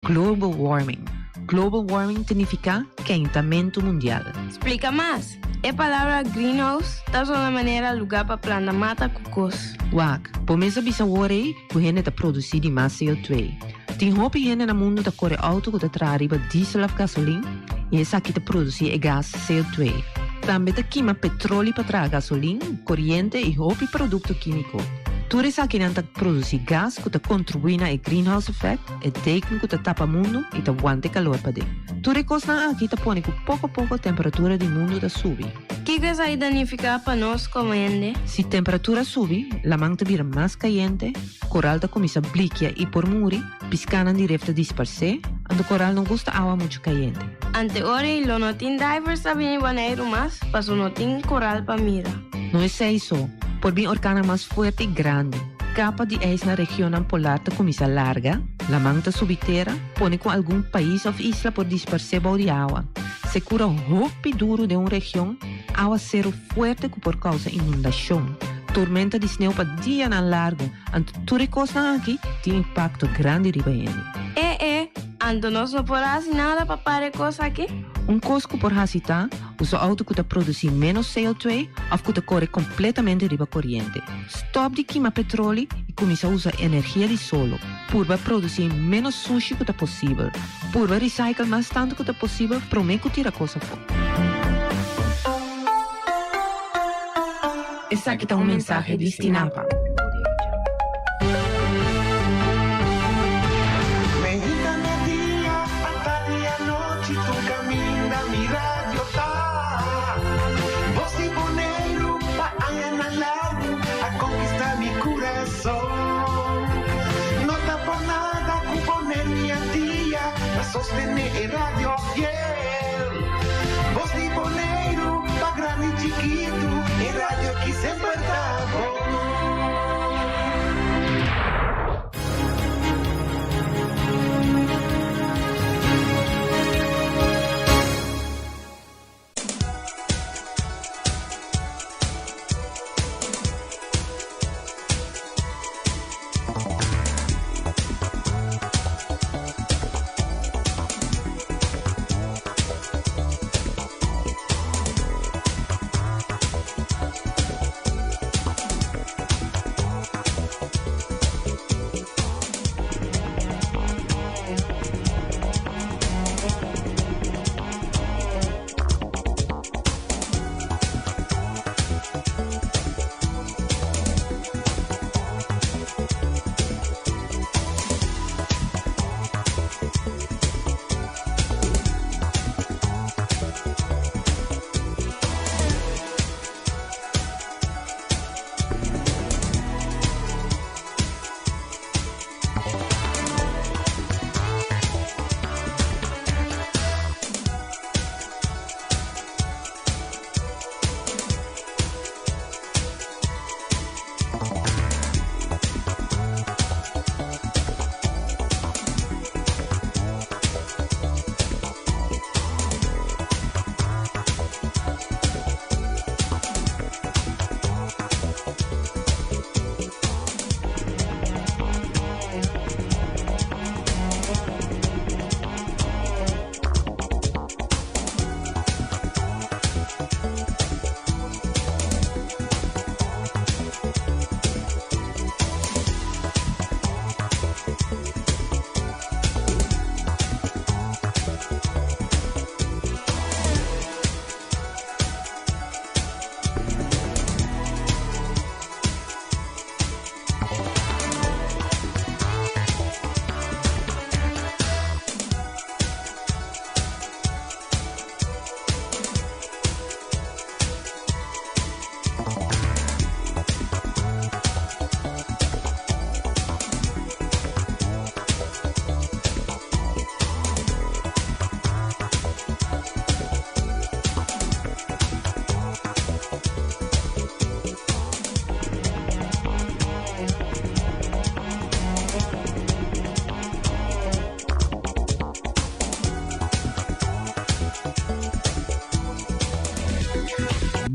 Global warming. Global warming significa calentamiento mundial. Explica más. A palavra greenhouse está só na maneira lugar para plantar mata cocos. Wak, pomesa bisa worry ku hene ta produzir mais CO2. Tem hopi hene na mundo ta corre auto ku ta trariba diesel of gasoline e essa aqui ta produzir gas CO2. Também ta queima petróleo para trazer gasolina, corrente e hopi produto químico. Tudo isso aqui não ta produzir gás que ta contribui na greenhouse effect e técnico ta tapa mundo e ta aguante calor para de. Tudo coisa aqui ta põe que pouco a pouco a temperatura do mundo ta sube. Que coisa aí danificar para nós como ende? Se a temperatura sube, la manta vira mais caliente, coral ta começa a bliquear e por muri, piscando direto disperser, and o coral não gosta água muito caliente. Ante ora, lo não tem divers a vir banheiro mais, para não tem coral para mira. Não é isso. Por bem orcana mais forte e grande. Capa de eis na região polar ta começa larga, la manta subterra, põe com algum país ou isla por disperser de água. Se cura hopi duro de uma região, água zero forte por causa inundação. Tormenta de sneeuw para dia na largo, ante tudo coisa aqui tem impacto grande riba ele. Ando nós não podemos nada para parar coisa aqui? Cosco por hasita, usa auto que produzir menos CO2 ou que corre completamente riba corrente. Stop de queimar petróleo e começa a usar energia de solo. Purba produzir menos sushi que possível. Purba recycle mais tanto que possível, prometo tirar coisa fora. Essa aqui tá mensagem destinado. Sostener el radio fiel. Voz de boleiro, pa grande y chiquito, el radio aquí siempre está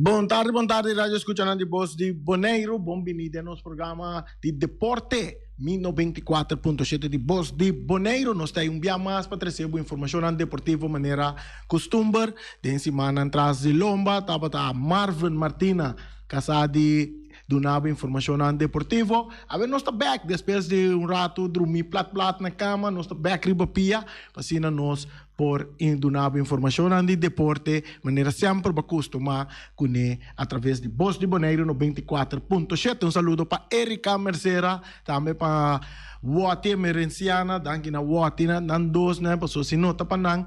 Buon tarde, radio escuchando de Voz de Boneiro. Bem-vindo ao nosso programa de deporte. 94.7 de Voz de Boneiro. Nós temos dia mais para trazer boa informação deportiva de maneira costume. De semana atrás de Lomba, estava a Marvin Martina, casada do nova informação deportiva. Agora nós estamos back, depois de rato dormir plat na cama, nós estamos back riba pia, assim nós por nova informação de deporte, maneira sempre acostumar com através de Voz de Boneiro no 24.7. Saludo para Erika Mercera, também para Wati Merenciana, danke na Wati na dos, né, para se nota para nang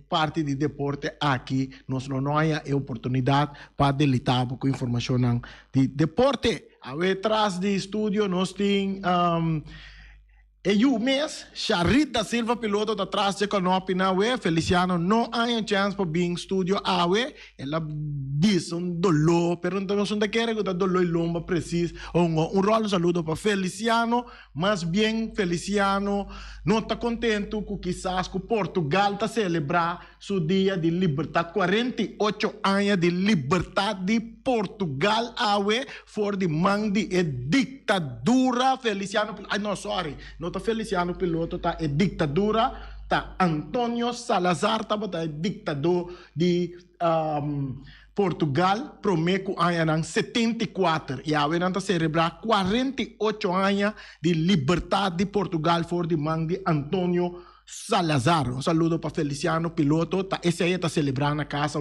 parte de deporte aqui, nós não há oportunidade para delitar com informação de deporte. Atrás do estúdio nós temos o mês, Charita Silva, piloto da trás de Canopi na UE, Feliciano não há chance para vir em estúdio a UE, ela diz dolor, pero não se quer que o dolor e lomba preciso, rolo saludo para Feliciano, mas bem Feliciano não está contente com quizás que Portugal está celebrar seu dia de liberdade, 48 anos de liberdade de Portugal a UE, for de mão de ditadura, Feliciano, não está Feliciano piloto, está ditadura, está Antônio Salazar, está ditador de Portugal, prometo em 74, e a está celebrar 48 anos de liberdade de Portugal, for de mão de Antônio Salazar. Um saludo para Feliciano piloto, esse aí está celebrando na casa,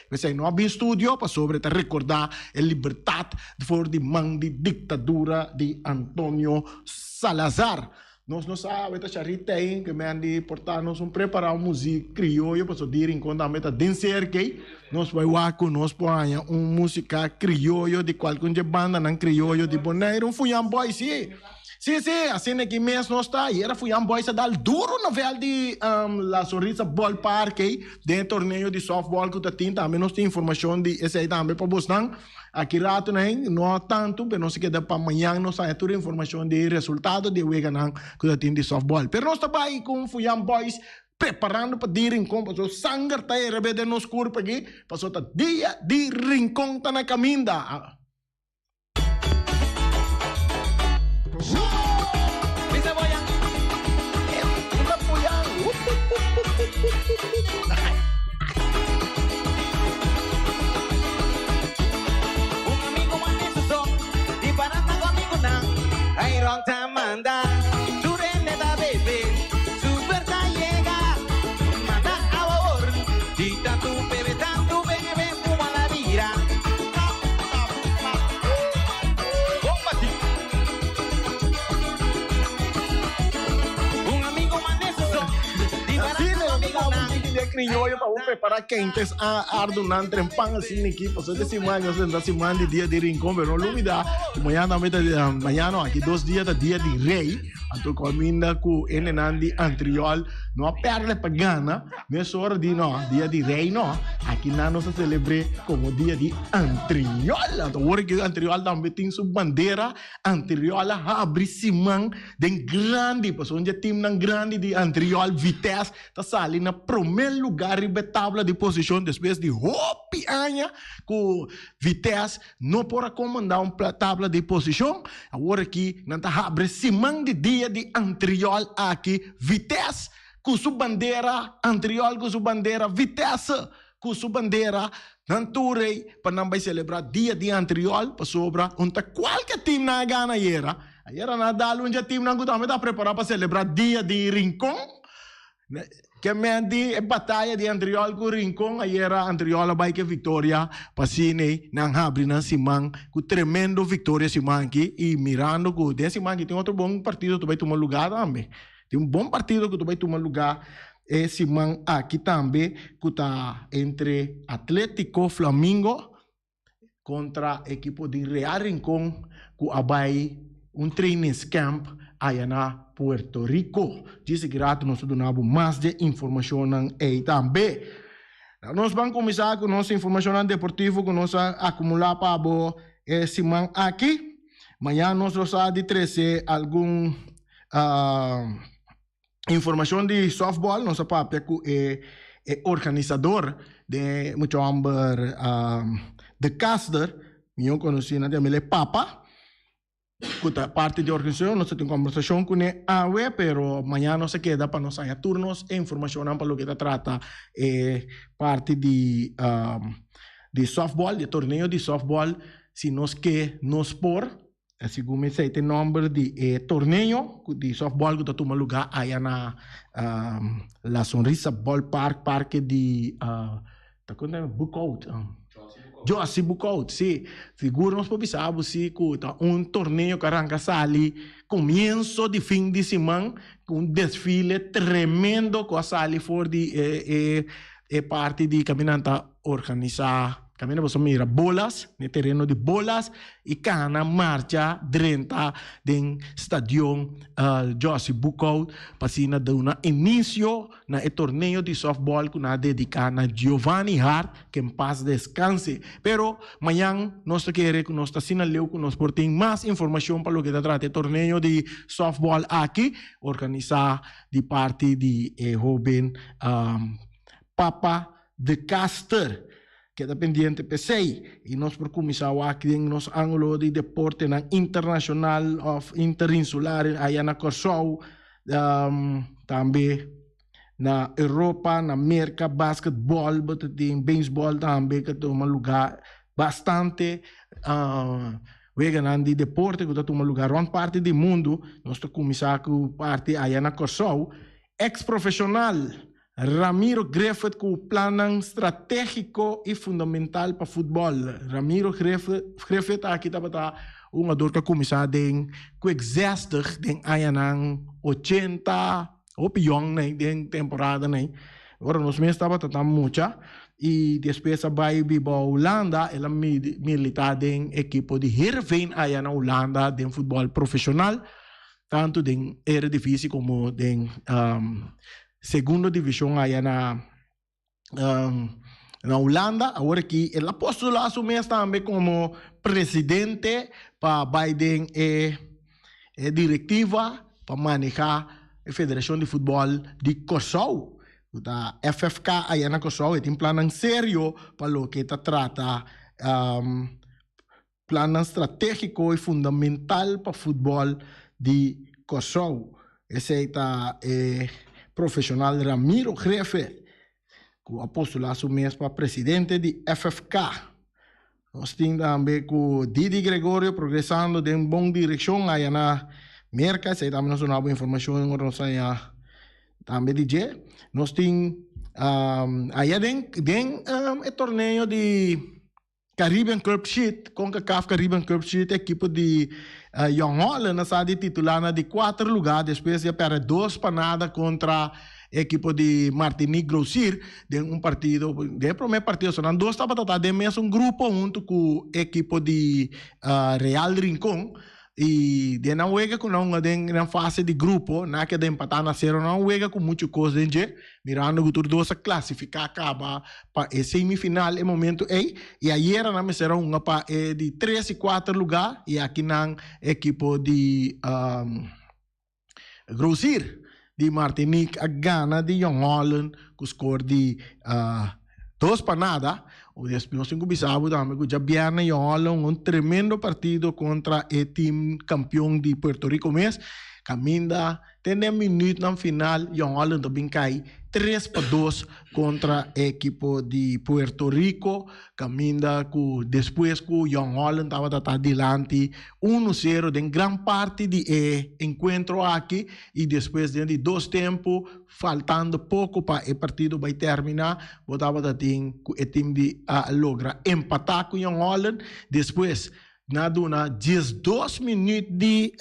esse aí não há estúdio para sobre recordar a liberdade for de mão de ditadura de Antônio Salazar. Nós não sabemos, a Charita aí, que me han de portar-nos preparar música criolla, para dizer em conta, a dançar que nós vamos com nós põe música criolla de qualquer banda, não criolla de Boneiro, fui um boy, sim. Sim, assim é que mesmo nós está, e era fui um boy, se dá duro no véu de La Sorrisa Ball Park, dentro do torneio de softball que tem, também nós temos informação de esse aí também para você. Aqui rato não tanto, mas não se queda para amanhã, nós temos toda a informação de resultado de Wega que tem de softball. Pero nós estamos aí com Fuyam Boys, preparando para ir rincón, passou sangar tá aí, rebelde nos corpo aqui, passou tá dia de rincón tá na caminda. Manda, tu rende da bebé, super ta llega, manda a favor, dita tu bebé tanto, ven como la vira. Un amigo manezo, criollo para preparar quentes a ardunan trempan assim aqui passou desse manhã da semana de dia de rincón pero não lumida amanhã aqui 2 dias da dia de rei então combina com enenandi antriol não a perle pagana mas hora de não dia de rei não aqui não se celebre como dia de antriol então hora que antriol também tem sua bandeira antriol abre simang den grande passou um time nan grande de antriol Vitesse tá sali na primeiro lugar em tabla de posição depois de hopi anha com Vitesse não pode comandar uma tabla de posição agora aqui não tá abre simang de dia de antriol aqui Vitesse com sua bandeira antriol com sua bandeira Vitesse com sua bandeira nanturei para não vai celebrar dia de antriol para sobra onde qualquer time na gana era na dalo um time na guta está preparado para celebrar dia de rincón que mendi a batalha de Antriol com Rincón, aí era Antriol vai que vitória, passine, nang abre na Simang, com tremendo vitória Simang aqui, e mirando com desse Simang que tem outro bom partido, tu vai tomar lugar também. Tem um bom partido que tu vai tomar lugar, e Simang aqui também, que tá entre Atlético Flamengo contra a equipe de Real Rincón, que abai training camp aí na Puerto Rico. Disse que rato nós donamos mais de informação aí também. Nós vamos começar com nossa informação deportiva, que nós acumular para esse semana aqui. Amanhã nós vamos de trazer alguma informação de softball, nossa papel organizador de mucho amber de caster, eu conheci na de Papa, que parte da organização, nós temos conversação com ele, pero amanhã não se queda para nós sair turnos e informação para o que trata parte de softball, de torneio de softball, se nós que nos por, assim como se tem nome de torneio de softball que toma lugar aí na La Sonrisa Ballpark, parque de Bucout. Josi Bucout, sim. Seguro nós podemos saber que torneio que arranca ali, começo de fim de semana, com desfile tremendo que sali for de parte de caminhanta organizar. Caminha você mira bolas, no terreno de bolas, e cana marcha dentro do estádio Josi Bucout, para dar um início no torneio de softball que nós dedicamos a Giovanni Hart, que em paz descanse. Pero amanhã nós queremos que nós assinalemos que nós portemos mais informação para o que trata do torneio de softball aqui, organizado de parte de jovem Papa de Caster. Queda pendiente PCI e nós procuramos aqui em nos ângulo de deporte na internacional of interinsular aí na Corsou, também na Europa, na América, basquetebol, tem beisebol também que toma lugar bastante de deporte que toma lugar uma parte do mundo. Nós começamos com parte aí na Corsou, ex-profissional Ramiro Griffith com o plano estratégico e fundamental para futebol. Ramiro Griffith aqui está um jogador que começou com o exército aí na 80 ou pior na temporada. Agora nós mesmos estava tratando muito e depois vai para a Holanda, ela militar em equipe de Heerenveen aí na Holanda de futebol profissional, tanto em Eredivisie como em segunda divisão aí na Holanda. Agora que ele postulou assumir também como presidente para Biden diretiva para manejar a Federação de Futebol de Kosovo. Da FFK aí na Kosovo tem plano sério para o que trata plano estratégico e fundamental para o futebol de Kosovo. Esse é profissional Ramiro Griffith, que apostolou mês para presidente de FFK. Nós temos também com Didi Gregorio progressando em boa direção aí na América. Se também nós temos informação em relação a também DJ. Nós temos aí o torneio de Caribbean Cup Sheet, com a CAF Caribbean Cup Sheet, equipe de Young Holland, na de titular de 4 lugares, depois de perder 2 panadas contra a equipe de Martinique Grossir, de partido, de primeiro partido, só 2 estava tratando de mesmo grupo junto com a equipe de Real Rincón. E de não wega com na fase de grupo, na que de empatar na zero, não wega com muita coisa de mirando o turno a classificar acaba para a semifinal em momento e aí era na será uma para de 3 e 4 lugar e aqui na equipe de Grossir de Martinique a Gana de Young Holland com score de 2 para nada. O despido sem Bissau também que já viene Young Holland um tremendo partido contra o time campeão de Puerto Rico mês. Caminda tem minuto na final, Young Holland também cai 3-2 contra a equipe de Puerto Rico. Caminda depois que o Young Holland estava adiante 1-0 em grande parte do encontro aqui e depois de 2 tempos, faltando pouco para o partido vai terminar, botava o time de logra empatar com o Young Holland. Depois, na 12 minutos de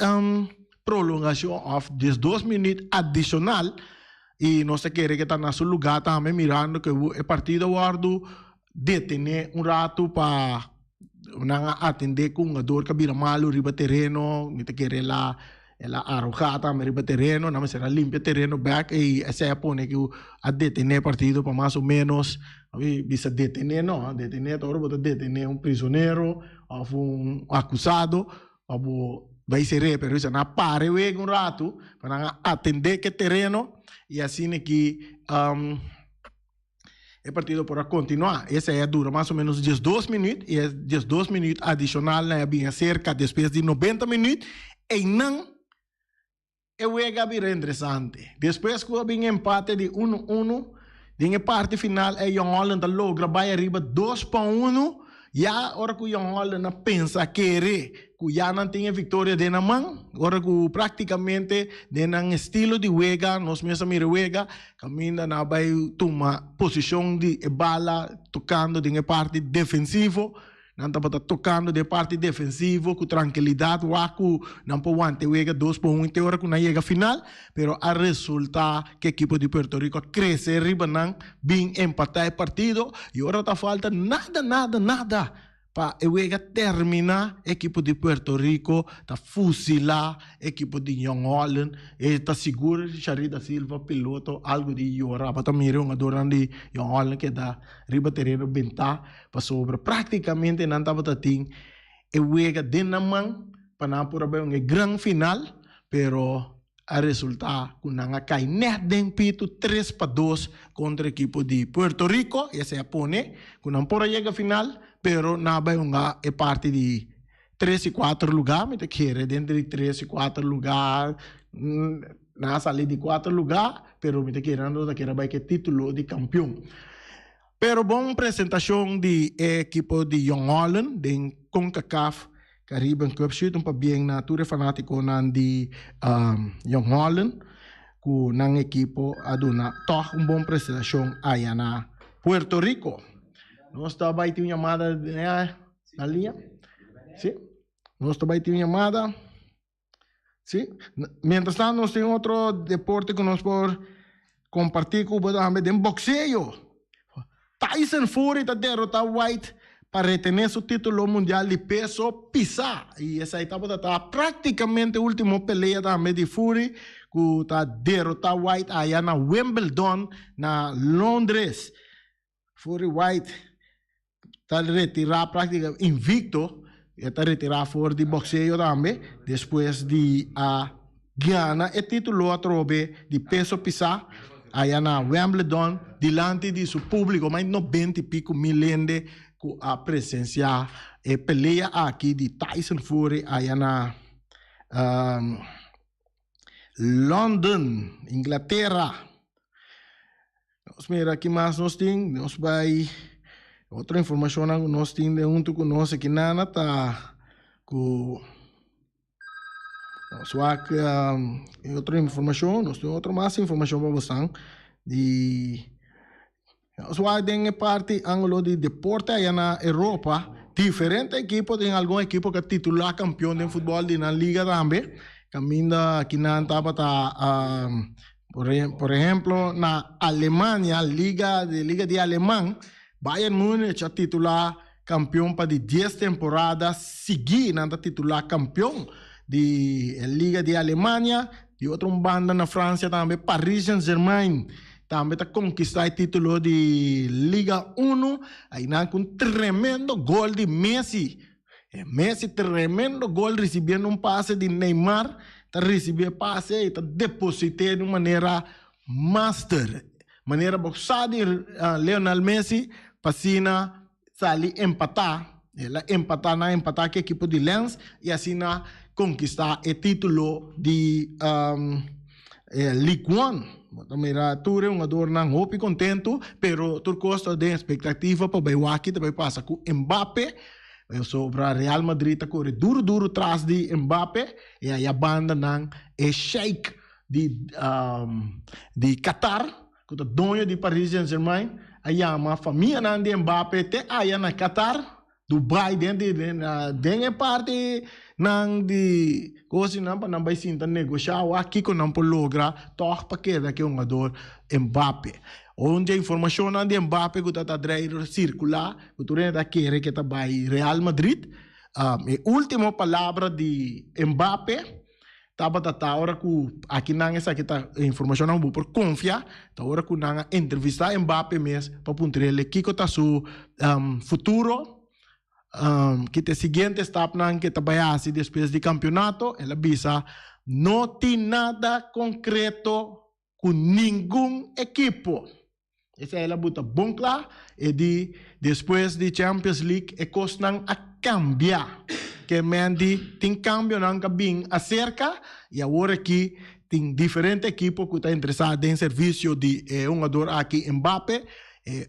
prolongação, 12 minutos adicional. E nós queremos que está no seu lugar também mirando que o partido guardo detener rato para atender com um jogador que vira malo riba terreno, me te querer lá ela arrojada me riba terreno, não será limpia terreno back e essa é a pone que a detener partido para mais ou menos bisa detener não, detener todo para detener prisioneiro ou acusado ou vai ser pero isso na pare um rato para atender que terreno. E assim que o partido para continuar. Essa aí dura mais ou menos 12 minutos, e 12 minutos adicional, né, bem cerca, depois de 90 minutos, e não é bem interessante. Depois que houve empate de 1-1, na parte final, Young Holland logra vai arriba 2-1, e a hora que Young Holland pensa que já não tem vitória de na mão, agora que praticamente de um estilo de Wega, nós mesmos Wega, caminha na vai tomar posição de bala, tocando de parte defensiva, não estava tocando de parte defensiva com tranquilidade, o não pode Wega 2-1, até hora que não chega final, pero a resulta que a equipe de Puerto Rico cresce arriba, não, bem empatar o partido, e agora está falta nada. Para Wega terminar, a equipe de Puerto Rico está fusilar a equipe de Young Holland, e está seguro que Sharida Silva, piloto, algo de Yora, para também um adorno de Young Holland que dá riba terreno bentar para sobre praticamente não estava tating e Wega de na mão para não por bem um grande final, pero a resultar com não cai net den pito 3-2 contra a equipe de Puerto Rico, e essa é a pone, com não por chega final, pero na vai é parte de 3 e 4 lugar, me te quer dentro de 3 e 4 lugar, na saída de 4 lugar, pero me te querendo da que vai que título de campeão. Pero bom apresentação de equipe de Young Holland, de CONCACAF Caribbean Cup Shoot, para bem na tour fanático de Young Holland, com nang equipo aduna toch bom apresentação aí na Puerto Rico. Nós também temos chamada na linha? Sim. Nós também temos chamada? Sim. Mientras tanto, nós temos outro deporte que nós podemos compartilhar com o de boxeo. Tyson Fury está derrotando White para retener seu título mundial de peso pesado. E essa etapa está praticamente a última pelea também de Fury, que está derrotando White aí na Wimbledon, na Londres. Fury White está retirado praticamente invicto, está retirado fora de boxeo também, depois de ganhar o título a trove de peso pesado, aí na Wimbledon, diante de seu público, mais de 90 e pico mil gente a presenciar a pelea aqui de Tyson Fury, aí na London, Inglaterra. Nós mira aqui mais nós temos, nós vai outra informação que nós temos junto com nós aqui na tá com nós vai outra informação, nós temos outra mais informação para vocês de nós vai ter parte ângulo de deporte aí na Europa, diferente equipo, tem algum equipo que titular campeão de futebol na liga também, caminha aqui na etapa por exemplo, na Alemanha, Liga de Alemão, Bayern Múnich é titular campeão para de 10 temporadas seguidas, titular campeão de Liga de Alemanha, e outra banda na França também, Paris Saint-Germain, também está conquistando o título de Liga 1, aí com tremendo gol de Messi. Messi, tremendo gol, recebendo um passe de Neymar, está recebendo passe e está depositando de maneira master, maneira boxada de Lionel Messi, passina sali empatar, ela empatar com a equipe de Lens e assim conquistar o título de Ligue 1. Mira, tu é um adorno hope contento, pero tu gosta de expectativa para ver o aqui também passa com Mbappé. Sobre a Real Madrid tá corre duro atrás de Mbappé e aí a banda é Sheikh de Qatar, que é dono de Paris Saint-Germain, aí a família de Mbappé te aí na Qatar, Dubai dentro de parte de coisa não para vai sentar negociar aqui com não por lograr toque para que daqui um ador Mbappé. Onde a informação de Mbappé que está a circular, que tu ainda quer que está vai Real Madrid. A última palavra de Mbappé estava da hora que aqui não essa que tá informação não vou por confiar, da hora que não entrevistar Mbappé mesmo para punter ele que está seu futuro. Que te seguinte etapa que está vai assim depois do campeonato, ela avisa não tem nada concreto com nenhum equipo. Essa é a buta bom lá e depois de Champions League e costam a cambiar. Que mendi tem cambio não cabim acerca e agora aqui tem diferente equipo que está interessado em serviço de um jogador aqui Mbappé,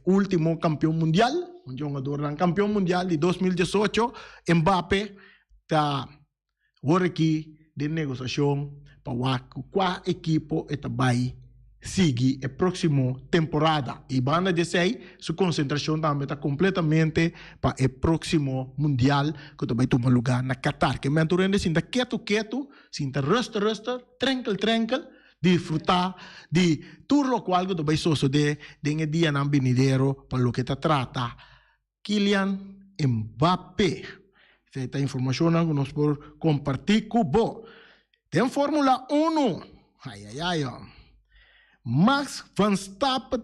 último campeão mundial, um jogador campeão mundial de 2018, Mbappé está agora aqui de negociação para qual equipo está vai seguir a próxima temporada. E banda de sei, sua concentração também está completamente para o próximo mundial que vai tomar lugar na Qatar. Que me enturende sinta quieto, sinta resta, tranquil, disfrutar de tudo o qual que vai suceder de dia na venidero para o que está trata Kylian Mbappé. Esta informação que nós por compartir com você. Tem Fórmula 1. Ai. Max Verstappen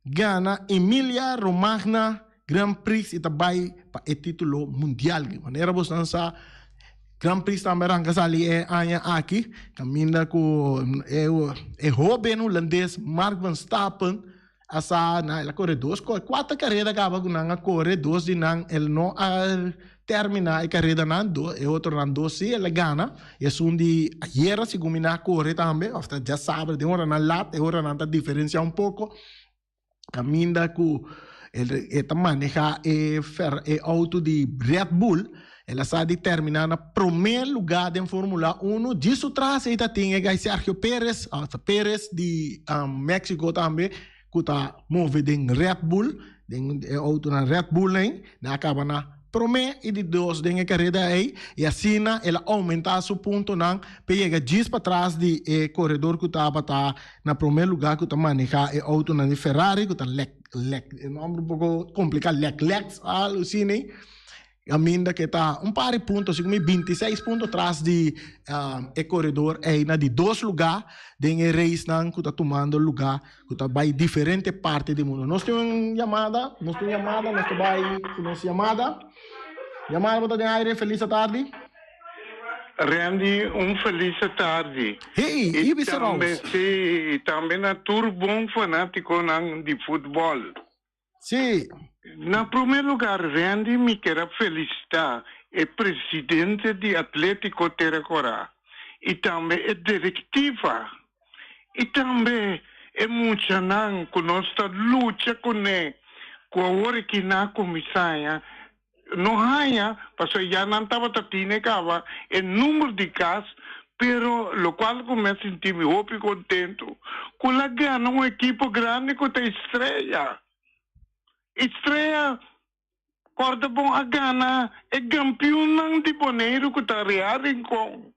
gana Emilia Romagna Grand Prix e também para o título mundial. Maneira você lança Grand Prix também arranca ali aqui. Caminha com o jovem holandês Max Verstappen asa na ela corre quatro carreiras acaba com na corre dois de não ele não termina a carreira nando e outro nando se ele ganha e sundi ayer se combina corre também after já sabe de hora na lat e hora nada diferencia un poco caminda com ele maneja e auto de Red Bull ela sabe terminar na primeiro lugar da Fórmula 1 disso traz e tem Sergio Pérez de México também que está movido em Red Bull auto na Red Bull na acaba na primeiro e de dois de carreira aí e assim ela aumenta seu ponto não pega 10 para trás de corredor que estava na primeiro lugar que está manejar e auto na Ferrari que está nome um pouco complicado Leclerc assim Aminda que está par de pontos, assim como 26 pontos atrás de corredor aí na de dois lugares de race que está tomando lugar que está vai diferente parte do mundo. Nós temos chamada, nós vai com nossa chamada para dar aire, feliz tarde. Randy, feliz tarde. Hey, e também na bom fanático de futebol. Sim. Na primeiro lugar, Randy, me quero felicitar o presidente de Atlético Terracorá e também a diretiva e também é muita não que nós luta com a hora que na comissária não há, porque já não estava tendo o número de casos, pero lo qual começa a sentir-me muito contento com a gana uma equipe grande que tem estreia, corda bom a Gana, é campeão de Boneiro que está reagindo com.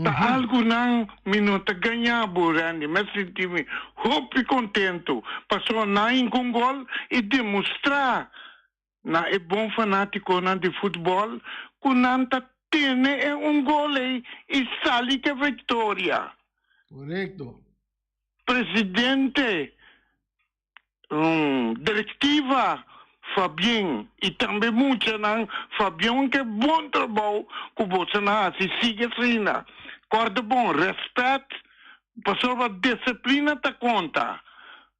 Tá algo não minuto ganhar, Randy, mas senti-me muito contente. Passou na com gol e demonstrar na é bom fanático de futebol que não tem gol aí e sali que vitória. Correto. Presidente, diretiva Fabian e também muita não Fabian que bom trabalho que você não se sigue assim corda bom respeito passou a disciplina ta conta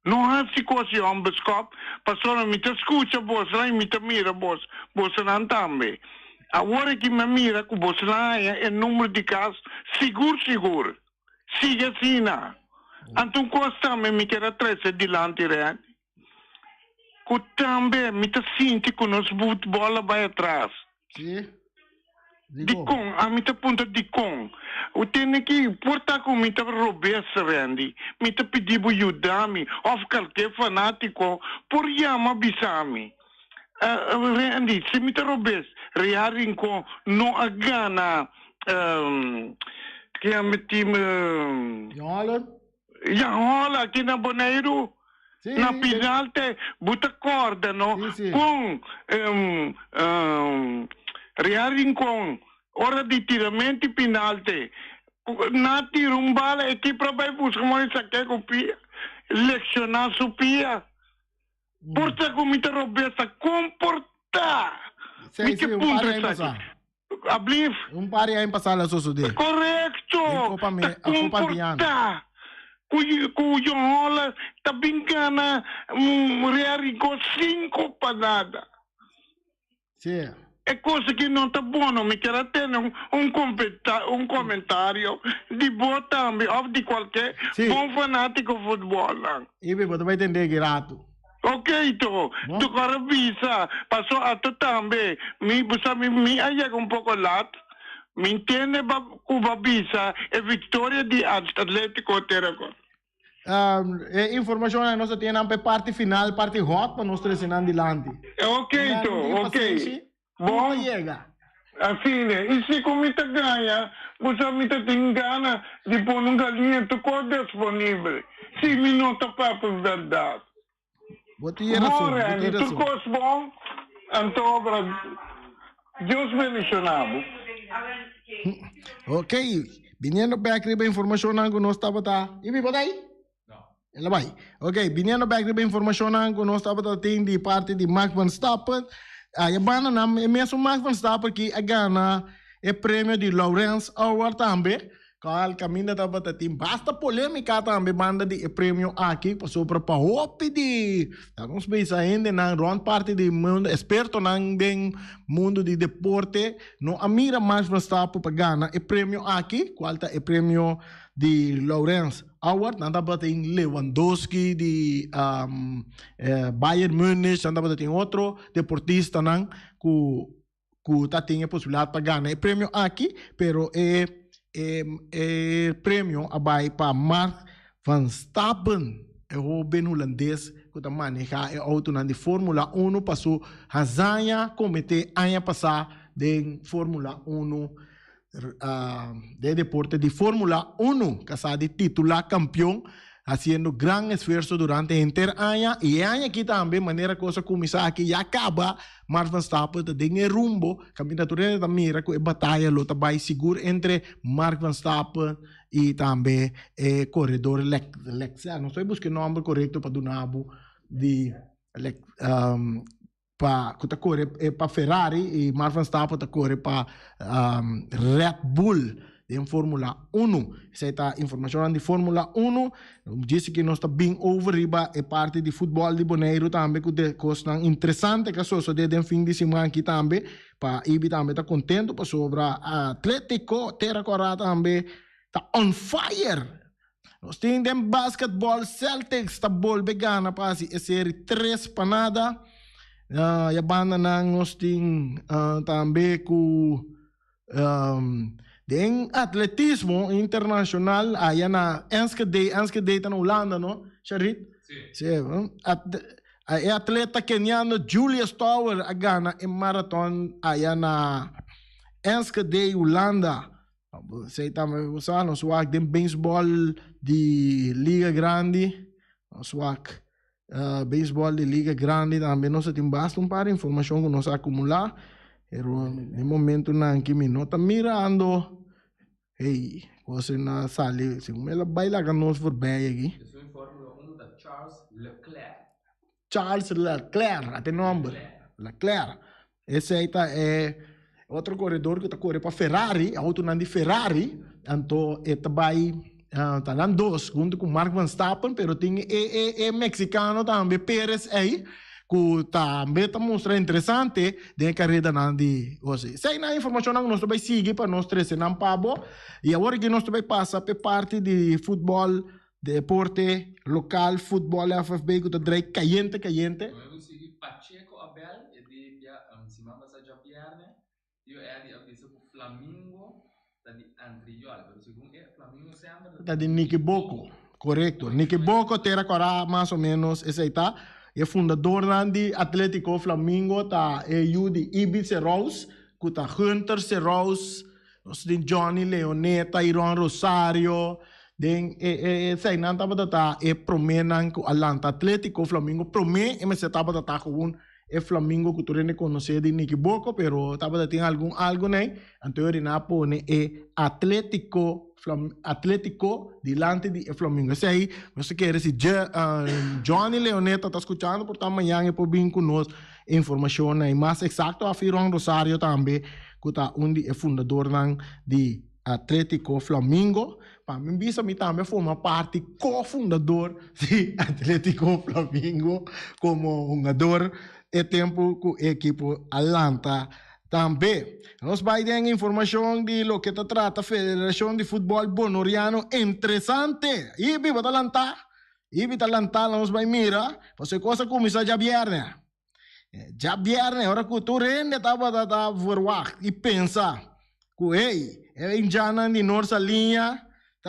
não há situação biscop passou a me escuta você e me mira você não também agora que me mira que você não é número de casos seguro siga assim então costa me quer trazer dilante que também me sinto que nós futebol vai atrás. Sim. De com, a minha ponta de com. Eu tenho que portar com me roubessa, Randy. Me pedir para ajudar-me, ou qualquer fanático, por chamar bisami. Randy, se me roubessa, reagem com não a gana, que a me time... Janhola, aqui na Boneiro. Sim, na penalti buta corda no sim. Com reagem com hora de tiramento e penalti na tira bala equipe vai buscar mais saque copia lecionar supia porta como te robessa comportar me que ponto ablif pare aí passar lá só de correto comportar cuyo hola tabincana rearico 5 panada. Sì. È cosa che non sta buono, mi chiede tenere un commentario di buon tambi o di qualche buon fanatico football. Io potevo intendere che rato. Ok, tu caravisa, passo a te tambi, mi hai un po' colato, mi intende Cubabisa e vittoria di Atletico Terraco. Informazione che nostra tiene per parte finale, parte hot, per nostre senandi lanti. Ok. Bom, chega. A fine, e se comita ganha, você me tá engana de pôr num galinha, tu qual disponível. 5 minutos para verdade. Bom, tu cos bom, então, Deus mencionado. Ok, viniendo back riba informazione che non stava da. Ibi potei? No. Ela vai. Ok, viniendo back riba informazione che non stava da di parte di Max Verstappen. A banda na mesmo Max Verstappen que a gana é prêmio de Lawrence Award também. Qual caminho da bata tem basta polêmica também banda de prêmio aqui passou para hope de alguns países ainda na grande parte do mundo experto na mundo de deporte não amira Max Verstappen para gana é prêmio aqui qual tá é prêmio de Lawrence Award nada bata em Lewandowski de Bayern Munich nada bata tem outro deportista não que tá tem a possibilidade para ganhar é prêmio aqui pero prêmio abai para Max Verstappen é o bem holandês que tá maneja é auto na de Fórmula 1 passou razanha comete ano passado de Fórmula 1 de deporte de Fórmula 1 casado de titular campeão haciendo gran esfuerzo durante el año y año aquí también manera cosa comienza aquí ya acaba Max Verstappen de el rumbo caminatura de mira que batalla lo tabay seguro entre Max Verstappen y también corredor Lex no estoy buscando nombre correcto para Dunabo de para corre para Ferrari y Max Verstappen corre para Red Bull em Fórmula 1. Essa é a informação de Fórmula 1. Disse que nós está bem over riba é parte de futebol de Bonaire também que coisa interessante que só de fim de semana aqui também para Ibi também está contente para sobre Atlético Terracora também está on fire. Nós temos basquetebol Celtics está bol vegana para a série 3 para nada. E a banda nós temos também com de atletismo internacional allá na Enschede tá na Holanda, não? Charit? Sim. É atleta keniano Julius Tower a gana em marathon allá na Enschede, Holanda. Sei também usando swag de beisebol de Liga Grande, swag beisebol de Liga Grande também nós temos bastante para informação que nós acumular. Pero no momento na que me nota mirando, hey, você na sala, se ela baila com nós por bem aqui. Eu sou em Fórmula 1 da Charles Leclerc. Charles Leclerc, até nome. Leclerc. Esse aí é outro corredor que está correndo para Ferrari, auto de Ferrari, então vai tá lá dois, junto com Max Verstappen, pero tem mexicano também, Pérez aí. Que também está mostrando interessante de carreira de você. Se na informação que nós vai seguir para nós três não pabo e agora que nós vai passar para parte de futebol, deporte local, futebol FFB que está direito caliente. Eu vou seguir Pacheco Abel e de dia semana passada já pierne. Eu é de aviso para Flamengo da de Antriola, pero segundo é Flamengo sempre da de Nicky Bocco, correto. Nicky Bocco terá agora mais ou menos esse aí tá. É fundador de Atlético Flamengo, tá o de Ibi Serraus, que tá Hunter Serraus, nós tem Johnny Leoneta, Iron Rosario, sei não tava tá promenan com Atlanta Atlético Flamengo, promê, mas tava tá com Flamengo que tu reconhece de Nicky Bocco, pero tava tem algo né, então ele na pone Atlético delante de Flamengo. Esse aí, você quer dizer, Johnny Leoneta está escutando, portanto, amanhã é para vir conosco informação aí, mais exato, a Firon Rosario também, que está é fundador de Atlético Flamengo. Para mim, bisa me também forma parte cofundador de Atlético Flamengo como jogador e tempo com a equipe Atlanta também. Nós vamos dar informação de lo que trata a Federação de Futebol Bonoriano interessante. E viva Atlanta. E viva Atlanta, nós vamos mirar. Você coisa começa já viernes. Já viernes, hora que tu rende, estava a verwacht e pensa que, ei, já na nossa linha,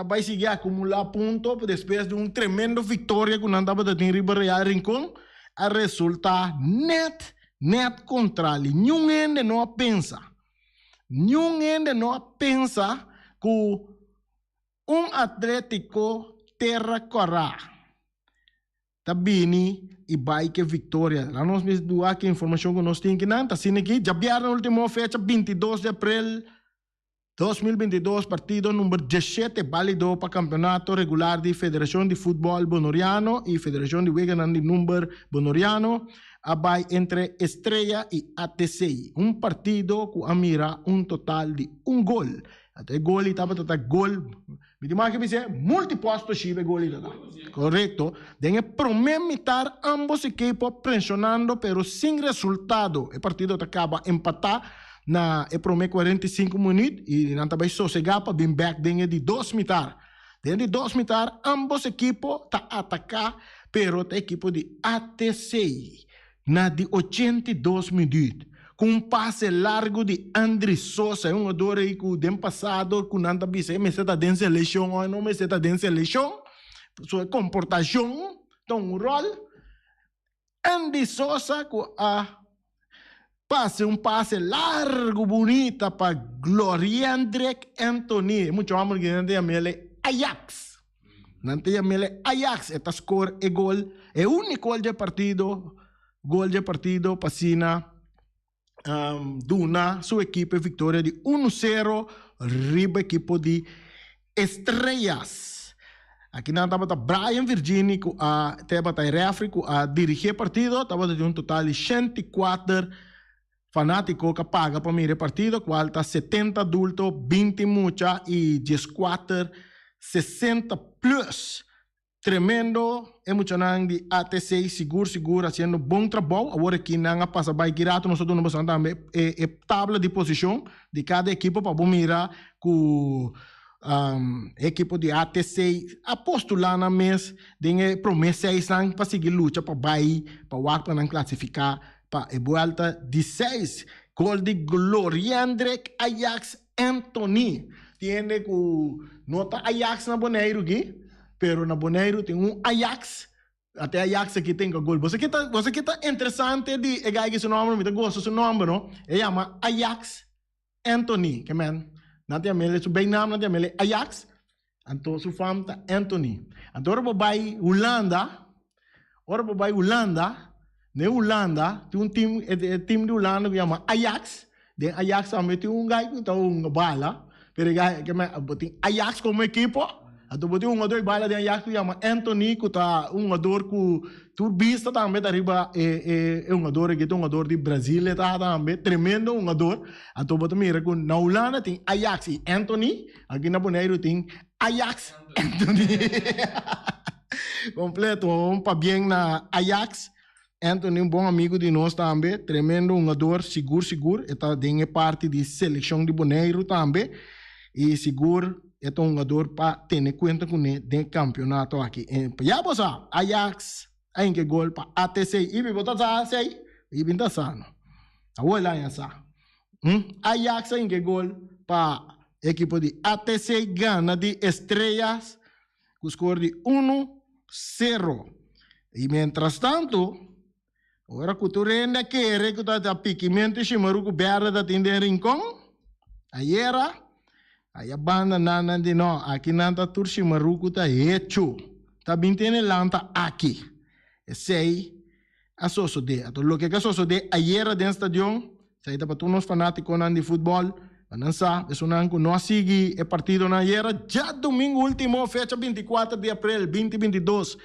vai seguir a acumular pontos depois de tremendo vitória que nós estava em Ribeirão Rincón, a resultar net contra ele. Ninguém não pensa. Ninguém não pensa que Atlético terra corra. Tá bem e vai que vitória. Lá nós vamos doar aqui a informação que nós temos que não. Tá assim aqui, já vieram a última fecha, 22 de abril 2022, partido número 17, válido para campeonato regular de Federação de Futebol Bonoriano e Federação de Wegenan de Número Bonoriano, vai entre Estrela e ATC. Partido que mira total de gol. Até gol estava gol. Me diz que dizer multiposto chive gol. Correto. Tem prometer ambos equipos pressionando, pero sem resultado. O partido acaba empatar. Na promete 45 minutos e não também sossegar para vir back dentro de 2 mitar. Dentro de 2 mitar, ambos equipos tá atacar, pero a equipe de ATC na de 82 minutos. Com passe largo de André Sosa, jogador aí que o ano passado, que não também se me está dentro da seleção, ou não me está dentro da seleção, sua comportação, então rol. André Sosa com a passe largo, bonita para Gloriandrek Anthony. Muito amor que não tem Ajax. Não tem Ajax. Esta score é gol. É o único gol de partido para Sina Duna, sua equipe vitória de 1-0 riba equipe de Estrelas. Aqui não estava Brian Virginie, que estava a refri, a dirigir partido, estava de total de 104 fanático que paga para mim partido, qual está 70 adultos, 20 mucha e 14, 60 plus. Tremendo, emocionante de ATC, seguro, fazendo bom trabalho. Agora aqui não passa bem direto, nós estamos passando também a tabela de posição de cada equipe para mirar com a equipe de ATC apostular na mês, tem promessa para seguir luta para bair, para não classificar. Para a volta de 6, gol de Gloriandrek Ajax Anthony. Tiene que nota Ajax na Boneiro aqui, pero na Boneiro tem Ajax, até Ajax aqui tem gol. Você que tá interessante de que seu nome, me gosta seu nome, não? Ele chama Ajax Anthony, que man. Não tem mele, seu bem nome não tem mele Ajax. Então seu fama tá Anthony. Então ora vai Holanda. Na Holanda, tem time de Holanda que chama Ajax. De Ajax também tem guy que está bala. Pero tem Ajax como equipe. Então tem jogador bala de Ajax que chama Anthony, que está jogador que turbista também da riba é jogador de Brasil tá também tremendo jogador. Então você mira que na Holanda tem Ajax e Anthony, aqui na Bonaire tem Ajax Anthony. Completo, para bem na Ajax. Anthony, bom amigo de nós também, tremendo jogador, seguro, está dentro parte de seleção de Bonaire também, e seguro, é um jogador para ter em conta com ele dentro do campeonato aqui. Já você, Ajax, aí que gol para ATC, e vi botar sei, e vi tá sano. Agora lá essa. Ajax aí que gol para equipe de ATC Gana de Estrelas, com score de 1-0. E mientras tanto, ora que tu rende quer que tu piquimento chimaru que berra da tende rincón, aí a banda nana de no, aqui nanta tur chimaru que tá hecho, tá bem tendo lanta aqui, sei a sosso de, ato lo que sosso de ayer dentro stadion, sai da para nos fanáticos de futebol, anansa, isso não que nós sigue o partido na ayer, já domingo último, fecha 24 de abril 2022.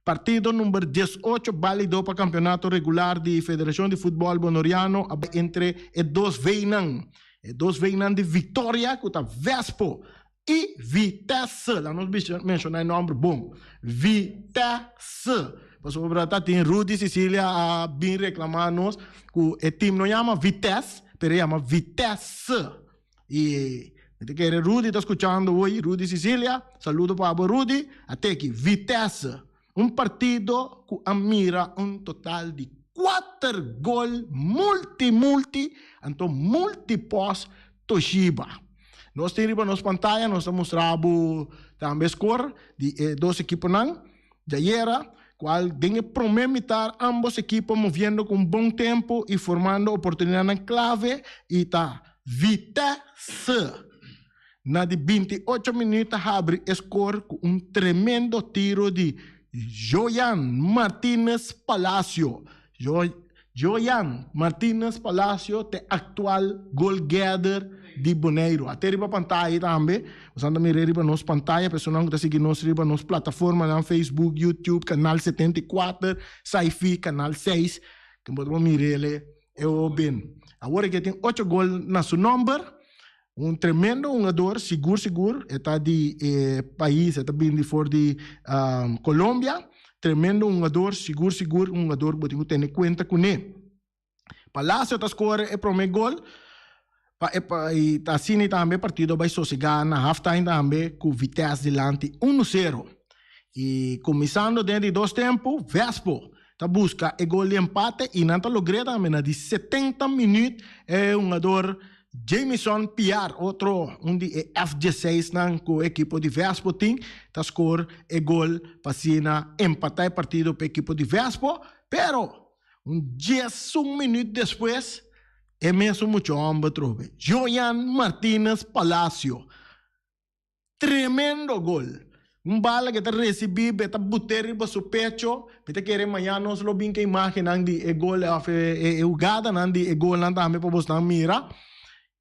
Partido número 18, válido para campeonato regular de Federação de Futebol Bonoriano entre os dois Veinan. Dos vem de Vitória, que tá Vespo. E Vitesse, lá nós mencionamos o nome bom. Vitesse. Passou para tá tem Rudy Cecília a bem reclamar nós que o time não chama Vitesse, pero chama Vitesse. E que Rudy está escutando hoje, Rudy Cecília, saludo para o Rudy, até aqui, Vitesse. Partido que admira total de 4 gols multi, então multi-pós Toshiba. Nós temos na pantalla, nós mostramos também score de 2 equipos de ayer, qual tem que prometer ambos equipos movendo com bom tempo e formando oportunidade clave e está Vitesse. Na de 28 minutos abre score com tremendo tiro de Joyan Martínez Palacio. Joyan Martínez Palacio, te atual goal-getter de Bonaire. Até riba pantalla também. Você anda mirar riba nos pantalla. Pessoal que está seguindo nos riba nos plataformas na Facebook, YouTube, canal 74, Sci-Fi, canal 6. Que podemos mirar eu bem. Agora que tem 8 gols na seu número. Tremendo jogador, seguro, está de país, está bem de fora de Colômbia. Tremendo jogador, seguro, jogador que tem que ter conta com ele. Palacio está escolhendo o primeiro gol. E assim também partido vai sossegar na halftime também com Vitesse delante 1-0. E começando dentro de 2 tempos, Vespo está busca o gol de empate e não está logrando também na de 70 minutos é jogador Jameson Piar, outro de F16 com o equipo de Vespo tem, está score o gol para empatar o partido para o equipo de Vespo, pero 10 minutos depois é mesmo muito homem trove. Joyan Martínez Palacio, tremendo gol. Bala que está recebido, está buter para seu pecho, está querendo amanhã nós lo bem que imagem de gol é jogada de gol não também para você mirar.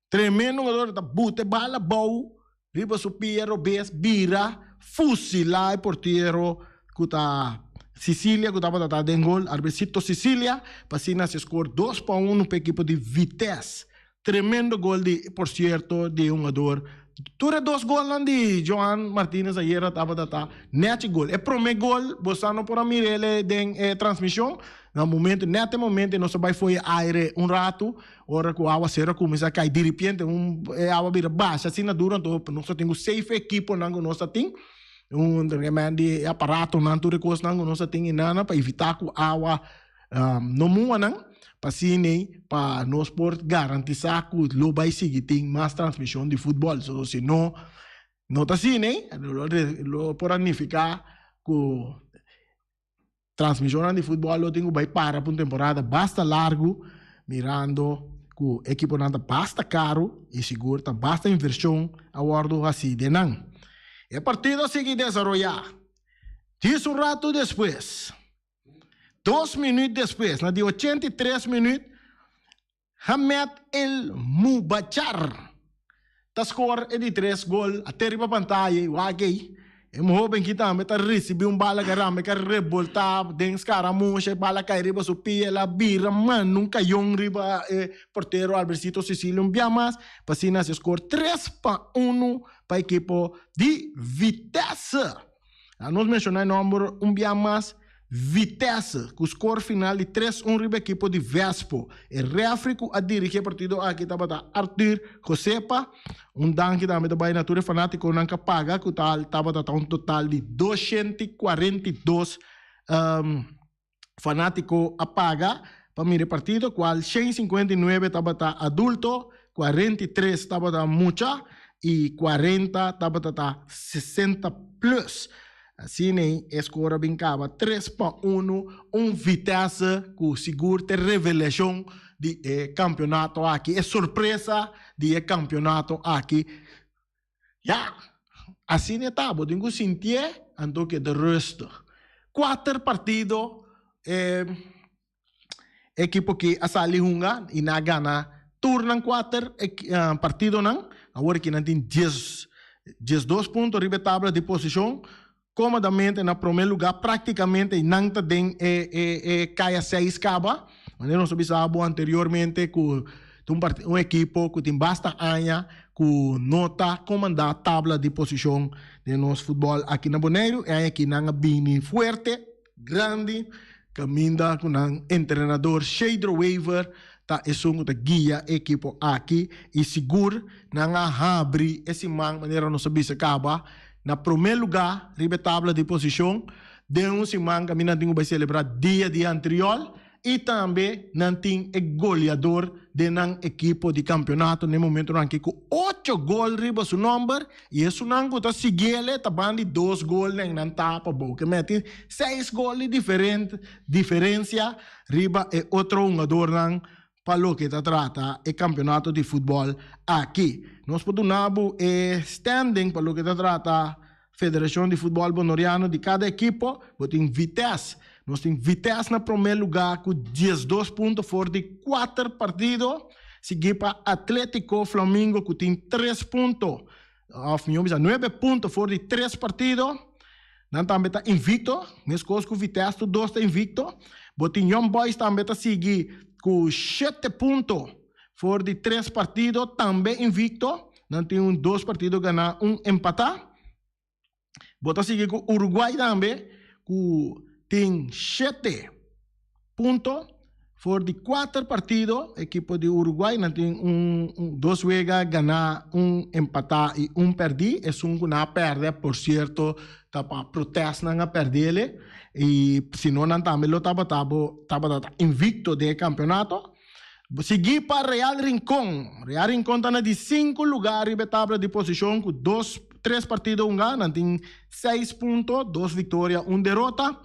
Tremendo jogador, está bute bala bom, riba su Piero, bes, vira, fusila o portiero, que está Sicília, que estava tratando de gol, arbecito Sicília, passina se score 2-1 para o equipo de Vitesse. Tremendo gol, por certo, de jogador. Tura 2 gols de Joan Martínez ayer, estava tratando, net gol. É o primeiro gol, você não pode mirar a transmissão. No momento, nesse momento, nós vai foi aire rato, hora que a água será começa a cair de repente, a água vira baixa, assim na dura, então nós temos 6 equipos que nós temos, de aparato, tudo coisa que nós temos, para evitar que a água não muda, para nós poder garantir que o vai seguir tem mais transmissão de futebol, se não está assim, pode significar que transmissão de futebol eu tenho que para uma temporada basta largo, mirando que o equipo nada basta caro e seguro, basta inversão a bordo assim de não. E a partida sigue desenvolver. Diz rato depois, 2 minutos depois, na de 83 minutos, Hamed El Mubachar, tá score de 3 gols, até riba pantalla, wagay. É um bem que também está recebendo bala que revolta, tem escaramucha, bala cai riba su pia, la bira, man, nunca yon riba porteiro Albercito Sicília, mais, passina se score 3-1 para a equipo de Vitesse. Nós mencionamos o número mais, Vitesse, com o score final de 3-1 riba equipo de Vespo. E Reafrico a dirigir o partido aqui estava Arthur Josepa, danke também da Bahia Natura Fanático não paga, que estava total de 242 fanático a paga para mim partido, qual 159 estava adulto, 43 estava mucha e 40 estava 60 plus. Assim, a escola brincava 3-1, Vitesse com seguro de revelação de campeonato aqui. É surpresa de campeonato aqui. Assim estava, tenho que sentir, então que de resto. 4 partidos, equipo que a sali hunga e na gana turnan 4 partidos não. Agora que não tem 12 pontos riba tabla de posição. Comodamente na primeiro lugar, praticamente não tem caia 6 caba. Nós sabíamos anteriormente que um equipo que tem basta anha que nota comandar a tabla de posição de nosso futebol aqui na Bonaire. É aqui na bini forte, grande, caminha com um treinador Shader Waver, tá esung ta guia equipo aqui e seguro na abrir esse maneira não sabe se acaba na primeiro lugar ribe tabla de posição de simang kami natin vai celebrar dia anterior e também não tem goleador de nan equipo de campeonato no momento não que com 8 gols riba su number e isso não que tá seguele tá bandi 2 gols nan tapa boca mete 6 gols diferença riba e outro jogador nan palo que trata o campeonato de futebol aqui. Nós podemos standing palo que trata Federação de Futebol Bonoriano de cada equipo, tem Vitesse. Nós temos Vitesse na primeiro lugar com 12 pontos fora de 4 partidos. Seguir para Atlético Flamengo que tem 3 pontos. 9 pontos fora de 3 partidos. Nós também está invicto. Mesmo coisa com Vitesse, 2 está invicto. Tem Young Boys também está seguir com 7 pontos fora de 3 partidos. Também invicto. Nós temos 2 partidos ganhar, 1 empatar. Bota seguir com o Uruguai também, que tem 7 pontos, fora de 4 partidos, equipo de Uruguai, não tem 2 juega, ganhar, 1 empatar e 1 perder, é que não perde, por certo, tá para protestar não perder, e se não também lo tava invicto de campeonato. Seguir para Real Rincón está de 5 lugares de tabla de posição, com 3 partidos, 1 ganho, tem 6 pontos, 2 vitórias, 1 derrota.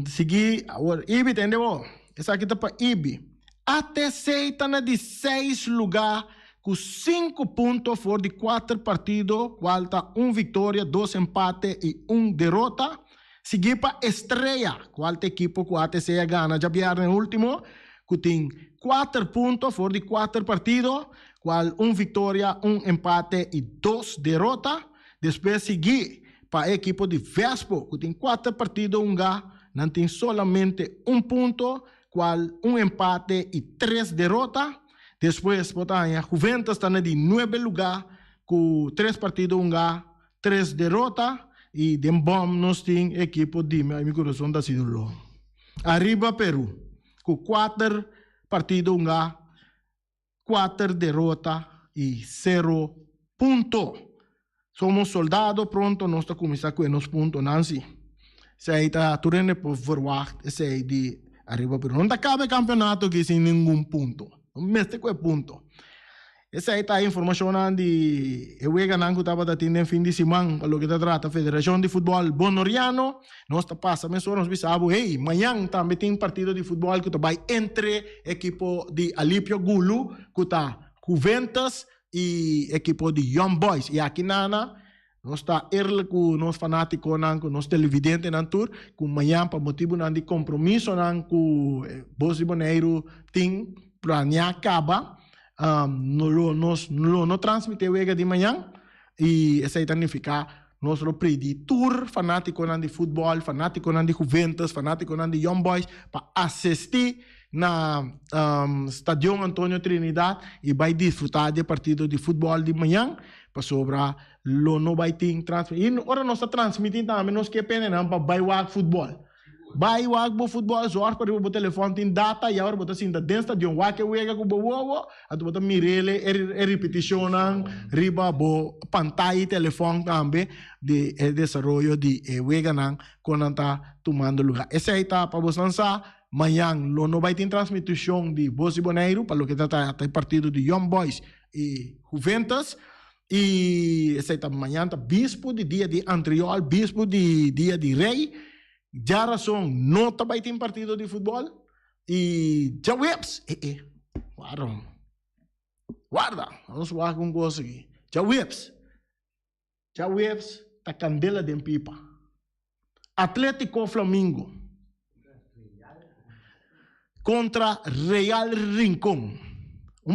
Seguir, IBI, entendeu? Essa aqui está para IBI. ATC está de 6 lugares, com 5 pontos, fora de 4 partidos, qual está 1 vitória, 2 empates e 1 derrota. Seguir para Estrela, qual é a equipe que a ATC ganha, já vieram no último, que tem 4 pontos, fora de 4 partidos, qual 1 vitória, 1 empate e 2 derrota. Depois seguir para a equipe de Vespo, que tem 4 partidos, 1 ganho, não tem somente 1 ponto, qual 1 empate e 3 derrota. Depois, a Juventus está de 9 lugar, com 3 partidos, 1 ganho, 3 derrota. E de bom nós temos a equipe de meu coração da Sidolo. Arriba Peru, com 4 partidos, 1 ganho, 4 derrotas e 0 pontos. Somos soldados, pronto, nós estamos começando com os pontos, Nancy. Se aí está turando por verwacht, se aí de arriba Peru. Não acaba o campeonato aqui sem nenhum ponto. Não mete com ponto. Essa aí está a informação de eu que estava tendo fim de semana, pelo que trata a Federação de Futebol Bonoriano. Nós está passando, nós pensamos, hey, amanhã também tem partido de futebol que vai entre equipo de Alipio Gulu, que está Juventus e equipo de Young Boys. E aqui nós está com nós fanáticos, com nós televidentes na tour, com amanhã para motivo de compromisso com Bosi Bonaire tem planear acaba. Não transmitiu de manhã e essa aí significa nosso preditor fanático de futebol, fanático de Juventus, fanático de Young Boys para assistir na Estádio Antônio Trinidad e vai desfrutar do partido de futebol de manhã para sobrar não vai ter transmitir. E agora nós estamos transmitindo também nós que pena para vai o futebol. Vai o futebol, zorg para o telefone tem data e agora botar assim da dentro de que wega com boa, a tu botar mirele repetição riba bo pantalla telefone também de desenvolvimento de wega nan quando está tomando lugar. Essa aí tá para você lançar amanhã não vai ter transmissão de Bosi Bonaire para o que está partido de Young Boys e Juventus. E essa aí tá amanhã tá bispo de dia de anterior, bispo de dia de rei. Já razão não também tem partido de futebol e já webs guarda vamos falar com coisa aqui já webs tá candela de pipa Atlético Flamengo contra Real Rincón,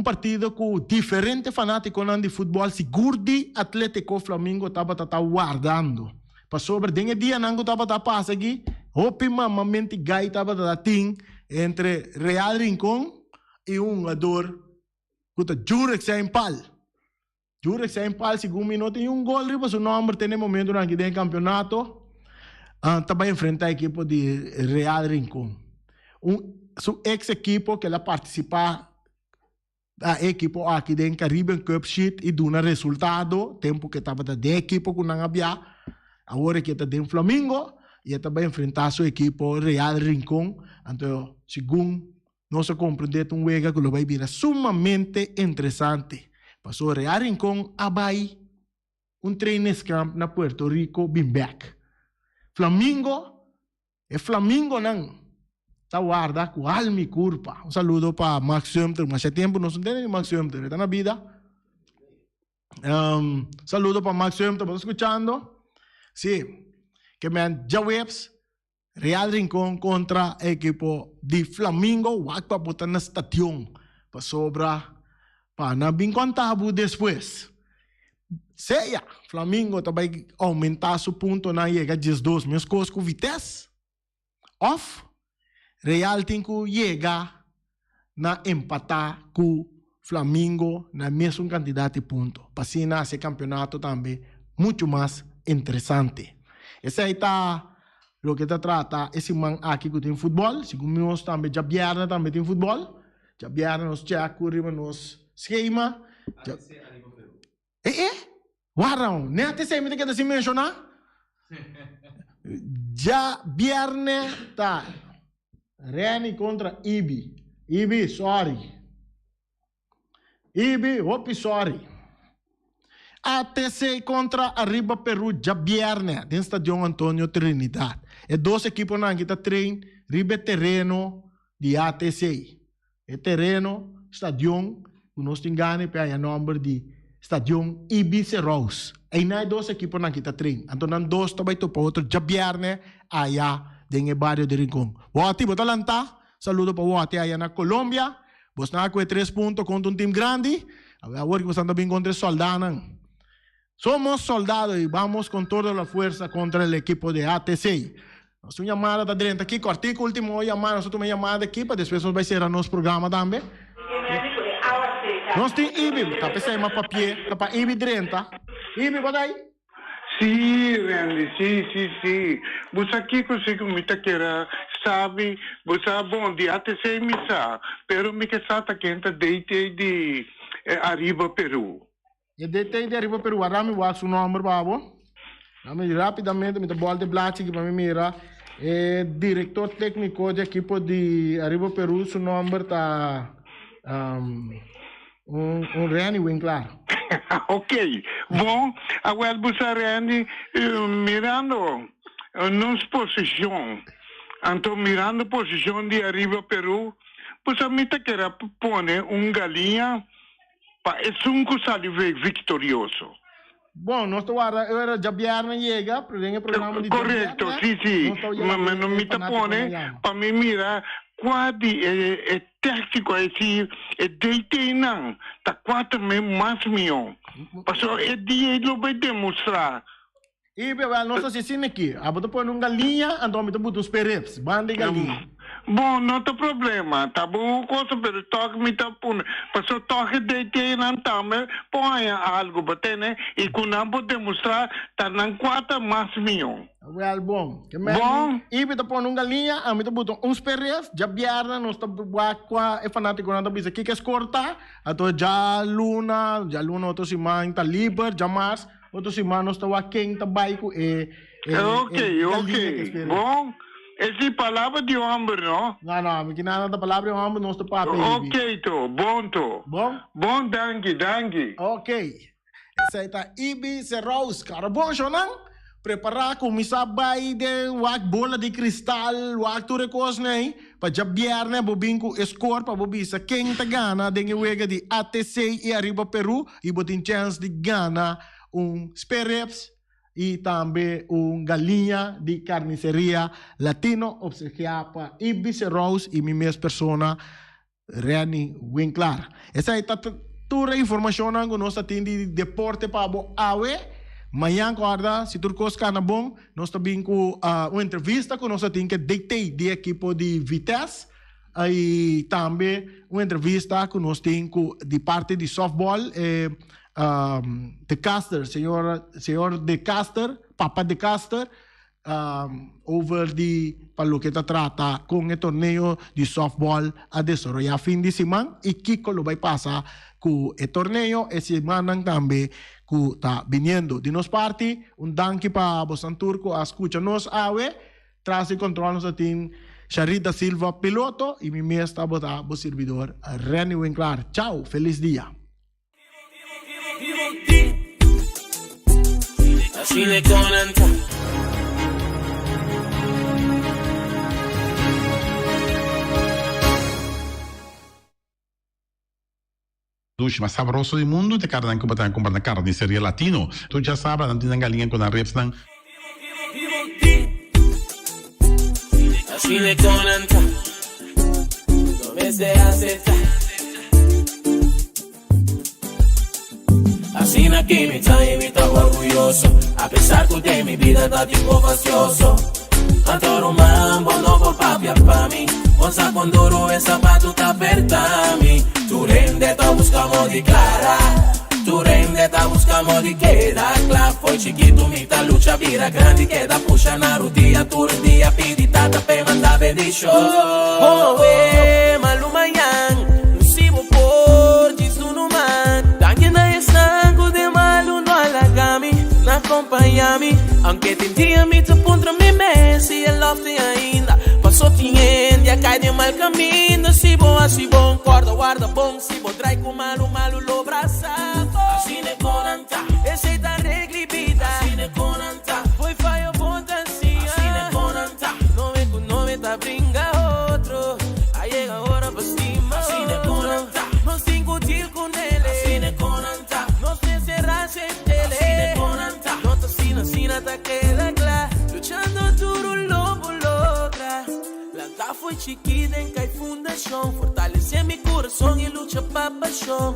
partido com diferente fanático de futebol seguro de Atlético Flamengo estava guardando. Para sobre den dia não estava a passar aqui, opimamente gai estava a ting entre Real Rincón e um jogador que jura que se impal. Jura que se impal, segundo minuto, e um gol riba seu nome, tem momento na que tem campeonato, também enfrentar a equipe de Real Rincón. Su ex-equipo que ela participa da equipe aqui do Caribbean Cup Sheet e dá resultado, tempo que estava da equipe com não havia, agora que está dentro Flamengo, e também enfrentar sua equipe Real Rincón. Então, segundo nosso compreendente, juego que lo vai vir sumamente interessante. Passou Real Rincón a vai training camp na Puerto Rico, bem back. Flamengo, é Flamengo não. Está guarda com alma e culpa. Um saludo para Max Sumter, mas há tempo não se entende Max Sumter, está na vida. Saludo para Max Sumter, ¿estás escuchando? Sí, que me já webs Real Rincón contra o equipo de Flamengo, wak para botar na estação, para sobra, para não bem contábil depois. Seja, Flamengo também aumentar seu ponto na chega 12, meus coisas com Vitesse, off, Real tem que chegar na empatar com Flamengo na mesma quantidade de pontos. Para assim, esse campeonato também muito mais interessante. Esse aí está o que está trata esse man aqui que tem futebol. Segundo nós também, já Bierna também tem futebol. Já Bierna nos checa, nos esquema. Warão, nem até sei me que se mencionar. Já Bierna tá Reni contra Ibi. Ibi, sorry. Ibi, hope sorry. ATC contra Arriba Peru, já Bierna, dentro do estádio Antônio Trinidad. É dois equipes que estão treinando, ribe terreno de ATC. É terreno, estádio, que nós temos o nome de estádio Ibiza Rose. E não dois equipes que estão treinando. Então, dois também para outro, já Bierna, aí, dentro do bairro de Rincón. Wati, bota lantar. Saludo para Wati, aí na Colômbia. Você está com 3 pontos contra time grande. Agora que você está bem contra soldados. Somos soldados y vamos con toda la fuerza contra el equipo de ATC. Nossa chamada está dentro aqui, cortico, último chamada, nós temos chamada aqui, para depois nós vai ser nosso programa também. Nós temos Ibi, tá pensando em papel, tá para Ibi dentro. Ibi, bota aí. Sim, Randy, sim. Você aqui consigo me taqueira, sabe? Você é bom de ATC missa, pero me que sata quenta deite de Arriba Peru. E deitei de Arriba Peru, arame o seu nome, babo. Rami rapidamente, me bola de blate que para mim mira. Diretor técnico de equipo de Arriba Peru, seu nome está Reni Winkler. Ok, bom, agora você Reni mirando nossa posição, então mirando a posição de Arriba Peru, você me quer pôr galinha para esse sair vitorioso. Bom, nós era já Bierna chega, para o programa de correto, sim. Mas não me tapone para me mirar qual é técnico esse deitei não, tá 4 mais milhões. Passou é dia ele vai demonstrar. E nós assistimos aqui, a botar por galinha, então me botar os pereps, banda de galinha. Bom, não tem problema, tá bom? Coisa pero toque me tá pondo, passou toque deitei não também, põe algo bater, né? E quando não pode demonstrar, tá não 4 mais milhões. Well, bom. Bom. E me tá pondo galinha, a me tá botar uns pereps, já Bierna, nós tá qua é fanático não tá bisa que é corta, ato já luna, outro semana tá liber, já mais outro semana nós tá quem tá baico ok. Bom. Essa palavra de homem, não? Não, porque nada da palavra de homem, nós tá ok, bom. Bom, danke. Ok. Essa aí tá Ibiza Rose, cara. Bom, Jonan? Preparar, começar a de bola de cristal, tudo coisa, né? Para já Bierna, bobinco, score, para bobisa. Quem tá gana, dengue wega de ATC e Arriba Peru, e botin chance de gana Spereps, e também galinha de carniceria latino obsequiada para Ibiza Rose e minha persona Reni Winkler. Essa aí está toda a informação que nós temos de deporte para a Amanhã, guarda, se tu coisa na bom, nós também com uma entrevista que nós temos que deitei de equipo de Vitesse, e também uma entrevista que nós temos de parte de softball, de Caster, senhor de Caster, Papa de Caster, over para lo que trata con el torneo de softball a desarrollar fin de semana y Kiko lo va a pasar con el torneo esta semana también que está viniendo de nos parte un danke para Bosan Turco a escucharnos ave tras el control nos tiene Charita Silva piloto y mi mesta está por servidor Renny Winkler. Chao, feliz día. Así le conanta. Dush más sabroso del mundo te cardan como tan comprar carnicería latino. Tú ya sabes, no tienen galinha con la repstan. Así le conanta. No me se acepta. Así na que me trae me está orgulloso. A pesar que de mi vida está tipo vacioso. Antoro mambo no por papia pa' mí. Onza con duro el zapato está aperta mi. Tu rende ta buscamos de clara. Tu rende ta buscamos de queda clara. Foi chiquito mi ta lucha vira grande queda puxa na rudia. Tu dia pidi tata pe manda bendición. Oh maluma yang. Nusibo por jisu man. Danke na estango de malu no alagami. Na acompanhami. Aunque tentia mi te puntra mi mesi e lofty ainda. Passou tinhendo e cai de mal caminho. Se bom, corda, guarda bom. Se bom, trai com malu lo braçava. Assim ne conanta, esse tá reglibida. Assim ne conanta, foi faio pontancia. Assim ne conanta, nome com nome tá brinca outro. Aí chega a hora pra cima. Assim ne conanta, nós tem curtir com ele. Assim ne conanta, nós tem será sem ele. Assim ne conanta, nota sina tá queda clara. Luchando duro lobo logra. Planta foi chiquita en cai fundación. Fortalece mi corazón y lucha pa' pasión.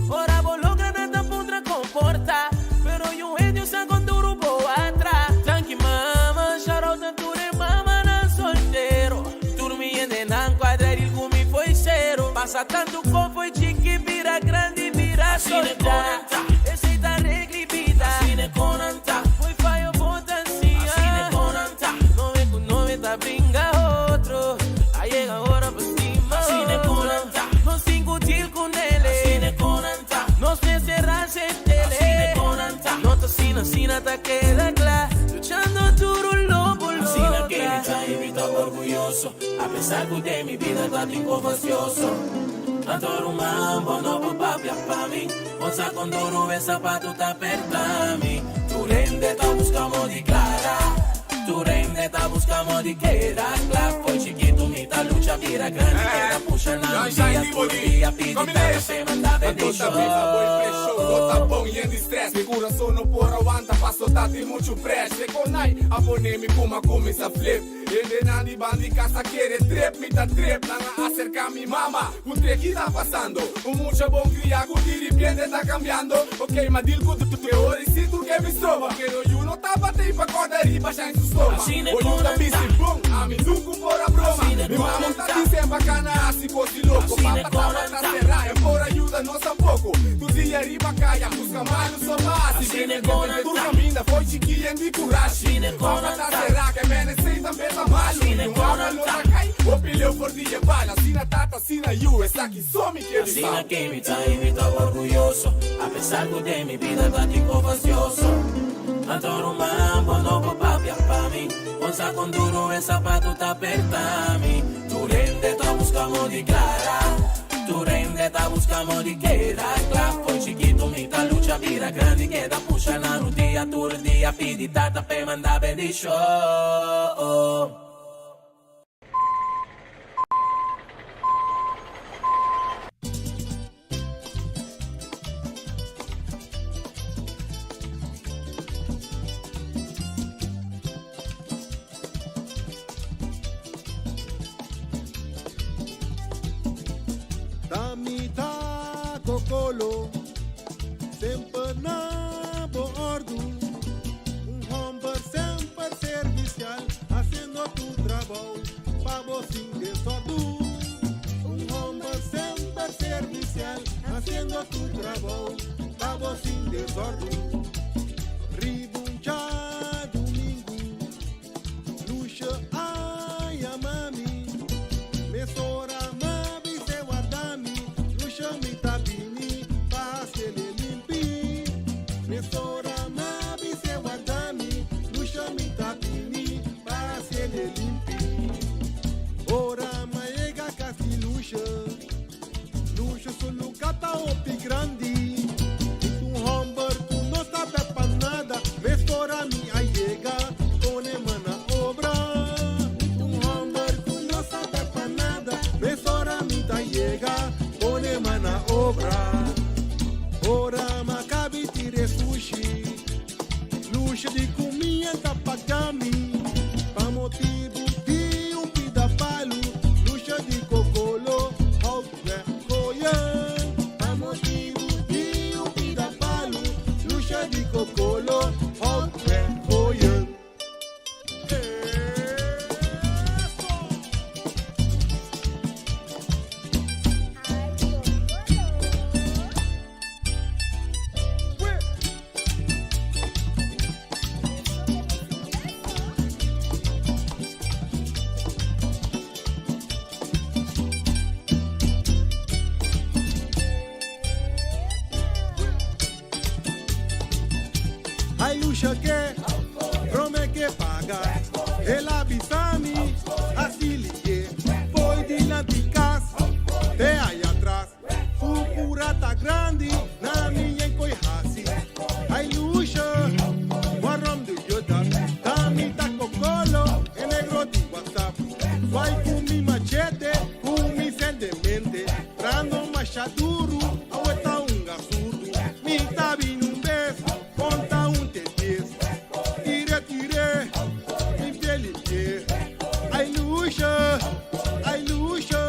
Ora vos logra nada pondrá comporta. Pero yo en Dios con duro por atrás. Tanque mama, shout out a ture mama na solteiro. Dormi en nan quadradil comigo foi cero. Passa tanto com foi chiqui, vira grande, vira solta. Esse tá reglibida. Assim ne conanta. Foi faio potencia. Assim ne conanta. Nome tá brinca outro. Aí chega a hora pra cima. Assim ne conanta. Nós tem curtir com ele. Assim ne conanta. Nós tem será sem ele. Assim ne conanta. Nota sina tá queda clara. Luchando duro lobo logra. Assim na que me trae me tá orgulhoso. A pesar que de mi vida tá tipo vacioso. Antoro mambo no por papia pa' mí. Onza con duro el zapato tá aperta mi. Tu rende ta buscamos de clara. Tu rende ta buscamos de queda clara. Foi chiquito mi ta lucha vira grande queda puxa na dia tu dia pidi ta se manda bendición. Tá bom e em estresse. Meu coração não por aguanta. Passo tati muito pressa. Com nai, abonei-me como começa a flip. Ele na de bandi casa quer trep. Me tá trep, na acerca mi mama. O que tá passando? Um muito bom criado, de repente tá cambiando. Ok, mas digo que tu teori, se tu quer me trova. Que eu não tava tem pra corda e baixar em sua estômago. Olho da bici, bom, a mim nunca por a broma. Mi mama tá dizendo bacana, assim fosse louco. Papa tava na serra, é por ajuda, não só pouco. Tu dia riba caia, busca mais no sofá. Se vem tu caminha, foi chiquinha de coragem. Papa na serra, que merece também tá malo. No hora louca cai, o pilhão por dia bala. Sina tata, sina you, essa aqui só me quer Así na que me trae me tá orgulhoso. A pesar que de mi vida tá tipo vacioso. Antoro mambo no por papia pa' mí. Onza con duro el zapato tá aperta mi. Tu rende ta buscamos de clara. Tu rende ta buscamos de queda clara. Foi chiquito mi ta lucha vira grande queda puxa na rudia. Tu dia pidi tata pe manda bendición. Tamita Cocolo, sempre na bordo, homem sempre servicial, fazendo tu trabalho, para você de sordo. todo tu trabalho, tava sem desordem. Ribuncha domingo, luxa ai a mami, me sora mabi se guardami, luxa me tapini, passe le limpi, me sora mabi se guardami, luxa me tapini, passe le limpi. Ora maega casi luxa, luxa solo cata opi grandi, tu homber tu não sabe pa nada, me sora mi aiega, pone mana obra, tu homber tu não sabe pa nada, me sora mi aiega, pone mana obra. Ora macabi tire sushi, luxa de comida da pagami, pa motivo de pida palo, luxa de cocolo, hot coia, pa motivo de pida palo, luxa de cocolo, hot coia. Ai luxa que, prome que paga, ela bisami, assim ligue, foi de lanticas, te aí atrás, o cura tá grande, na minha encoihasi. Ai luxa, guarrom do yoda, tami tá cocolo, é negro de WhatsApp, vai com mi machete, com mi sendemente, trando machaduro, aueta surdo, mi tabi num beijo, conta te diz, tire, limpie, ai luxa, ai luxa.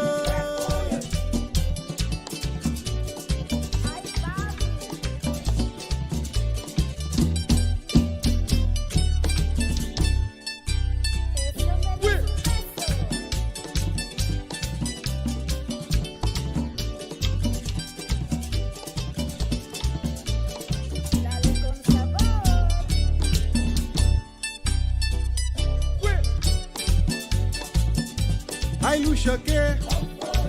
Ai luxa que,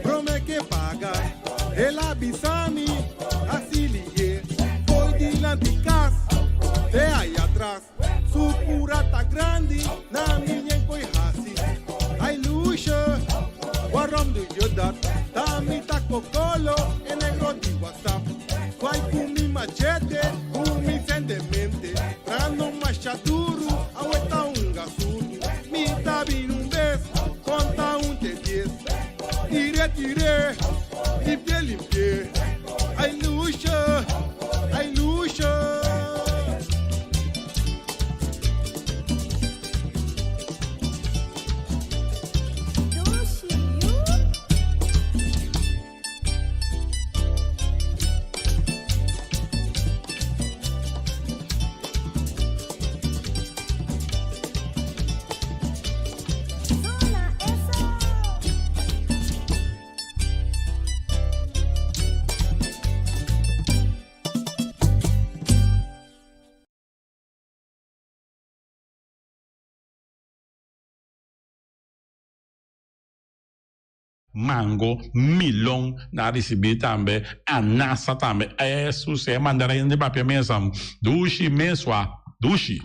prome que paga, ela bisami, assim ligue, foi de lanticas, te aí atrás, su cura tá grande, na minha encoihasi. Ai luxa, guarrom do yodat, tami tá cocolo, é negro de WhatsApp, vai com mi machete, com mi sendemente, trando machaduro, aueta surdo, mi tabi num beijo, conta te diz, tire, limpie, ai luxa, ai luxa. mango, melão, na receber também, anassa também, isso é mandarim de papel mesmo, dushi mesua, dushi,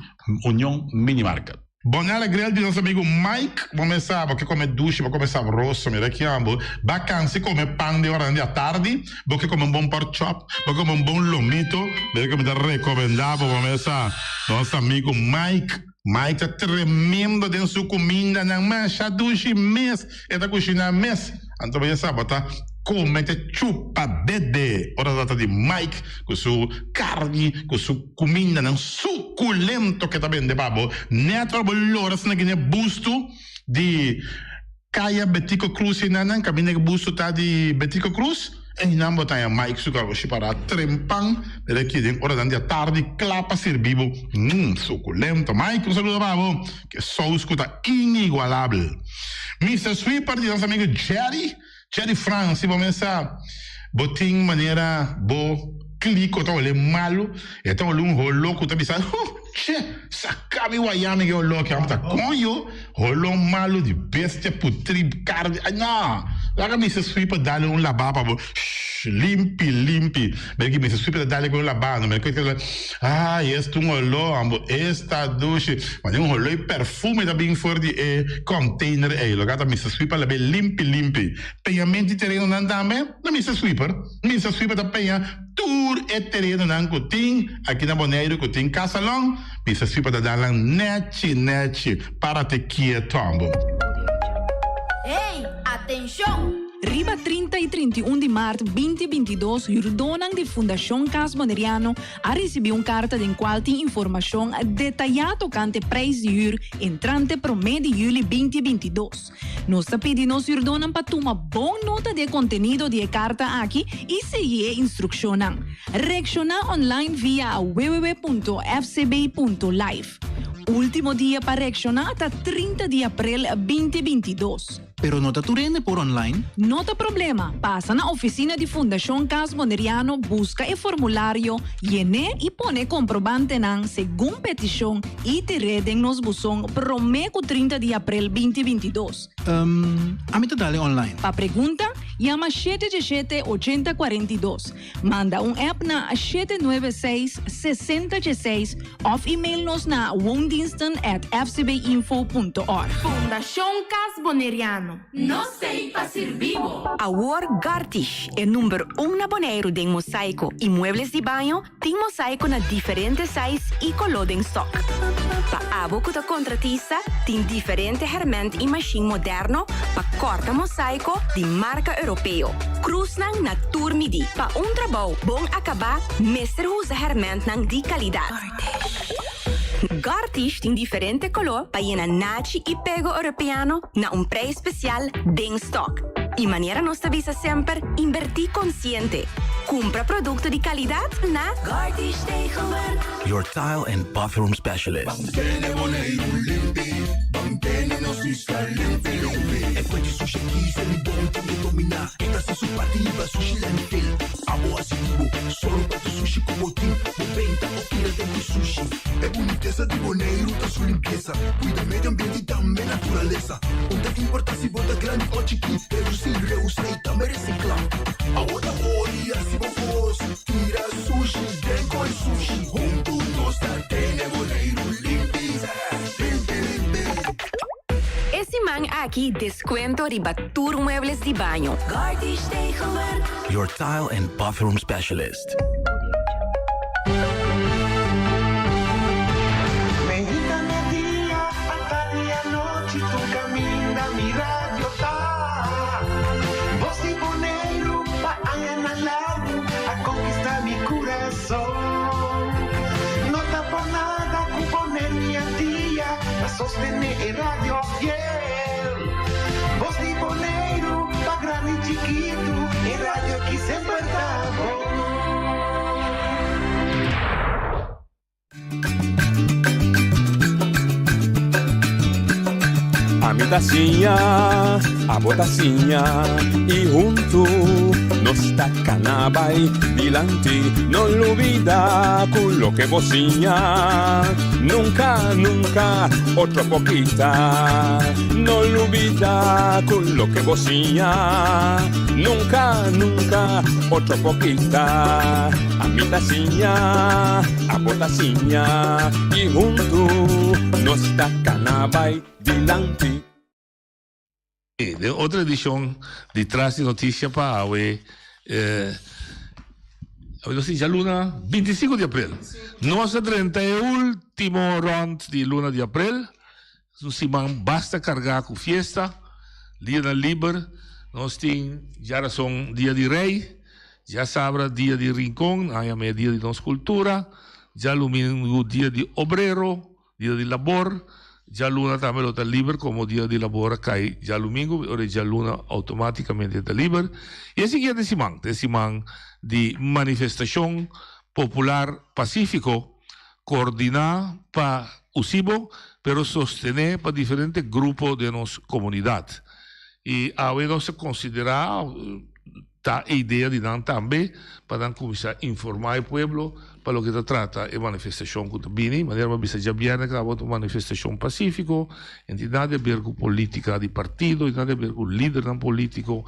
União Minimarket. Buona alegria de nosso amigo Mike, começar, porque come dushi, porque come sabroso, mi richiamo, vacanze come pan de hora de tarde, porque come un buon pork chop, porque come un buon lomito, perché mi da recomendavo, começar, nosso amigo Mike. Mike tá tremendo dentro sua comida, não mancha dushi mês, é da cozinha mês. Então, você sabe, tá? Come chupa bebê. Ora data de Mike, com sua carne, com sua comida, não suculento que tá bem de babo. Neto bolora, se não é busto de Caia Betico Cruz, e não caminha busto tá de Betico Cruz. E não botar a Mike sucar o para trempang, ele aqui dentro hora da tarde, clapa servivo, suculento. Mike, um saludo babo, que só escuta inigualável. Mr. Sweeper, de nosso amigo Jerry Francis, vamos começar. boting maneira bo clico to le malo e to lung holo ku tabi sa che sakami wayame ge holo ke amta konyo holo malo di bestia putri cardi no laga mi se swipa dale un lababa bo limpi perché mi se swipa dale con la banda perché yes tu holo ambo esta douche ma un holo perfume da bin for di container lo gata mi se swipa la be limpi pagamenti terreno andame non mi se swiper da pega tour e terreno nan kuting aqui na Bonaire kuting casalong bisa swipa da dalang neti para te quietombo. Ei, atenção! Riba 30 e 31 de março 2022, Jordonang de Fundação Cas Boneriano a receber uma carta em qual tem informação detalhada cante preço de huur entrante pro mês de julho 2022. Nós pedimos Jordonang para tomar boa nota de conteúdo de carta aqui e seguir a instrução. Reaccionar online via www.fcb.live. Último dia para reaccionar até 30 de abril 2022. Pero nota tu rende por online? Nota problema. Passa na oficina de Fundação Cas Boneriano, busca o formulário, llene e pone comprovante nan según petição e te redem nos buzón promeco 30 de abril 2022. A mim te dale online. Pa pergunta, llama 717-8042. Manda app na 796-6016 of e-mail nos na woondiensten@fcbinfo.org. Fundação Cas Boneriano. Não sei para ser vivo. A War Gartish é número 1 na Bonaire de mosaico e muebles de banho. Tem mosaico na diferentes sizes e color em stock. Para abo da contratista, tem diferente herramienta e machine moderno para corta mosaico de marca europeu. Cruznan na turmidi. Para trabalho bom acabar, mestre usa herramienta de qualidade. Gartish tem diferente color para ir nachi e pego europeano na preço especial den stock. E maneira nos avisa sempre invertir consciente. Compra produto de qualidade na Gartish Tegelwerk. Your tile and bathroom specialist. E quindi sushi se li bonti mi domina e da su partiva sushi lentil amo asitivo solo per sushi como team 90 offre de sushi e boniteza de Bonaire da sua limpeza cuida medio ambiente e também natureza onde que importa se bota grande ou chiquinho reduzir reusar e também reciclar a outra boia se vos tira sushi dengo e sushi junto nós tem Bonaire limpeza Esse man aqui descuento ribatur muebles de banho. Gartish Tegelwerk. Your tile and bathroom specialist. Mexicana día, hasta día noche, tu camina mi radio tá. Voz de Bonaire, pa allá en al lado, a conquistar mi corazón. No está por nada, con poner mi día, a sostener el radio fiel. Voz de Bonaire, pa grande y chiquito, el radio aquí sempre está bom. A mi tacinha, a botacinha e junto nos tacanabay dilante, no olvida con lo que bocinha, nunca otra poquita, no olvida con lo que bocinha, nunca otra poquita, a mi tacinha, a botacinha e junto nos tacanabay dilante. De outra edição de Traz de Notícia para hoje, já luna 25 de abril. Nossa 30 é o último round de luna de abril. Um semana basta carregar com festa, dia da Liber, nós temos já são dia de rei, já sabra dia de rincón, amanhã é dia de nossa cultura, já domingo dia de obrero, dia de labor. Ya luna también está libre como día de labor cae ya domingo, ahora ya luna automáticamente está libre. Y el siguiente semana de manifestación popular pacífico, coordinada para Usibo, pero sostener para diferentes grupos de nuestra comunidad. Y a veces se considera tá a ideia de não também para começar a informar o povo para o que se trata a manifestação que está vindo, maneira que já viene que uma manifestação pacífica, não tem nada a ver com política de partido, não tem nada a ver com líder não político,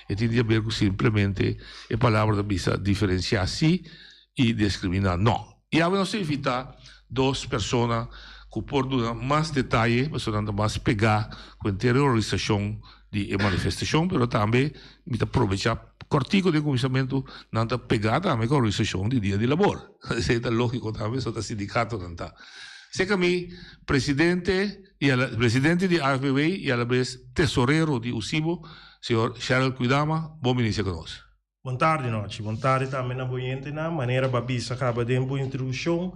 tem a ver com simplesmente a palavra da bisa diferenciar-se e discriminar não. E a nós evitar duas pessoas que por dar mais detalhe, para mais pegar com a terrorização de manifestação, mas também me aproveitar cortico de começamento não está pegada também com a organização de dia de labor. Isso é lógico também, só está sindicato não está. Se que presidente de AFB e a la vez tesoreiro de UCIBO, senhor Cheryl Cuidama, bom início conosco. Boa tarde, noite. Boa tarde também na boiente na maneira babisa acaba de uma introdução.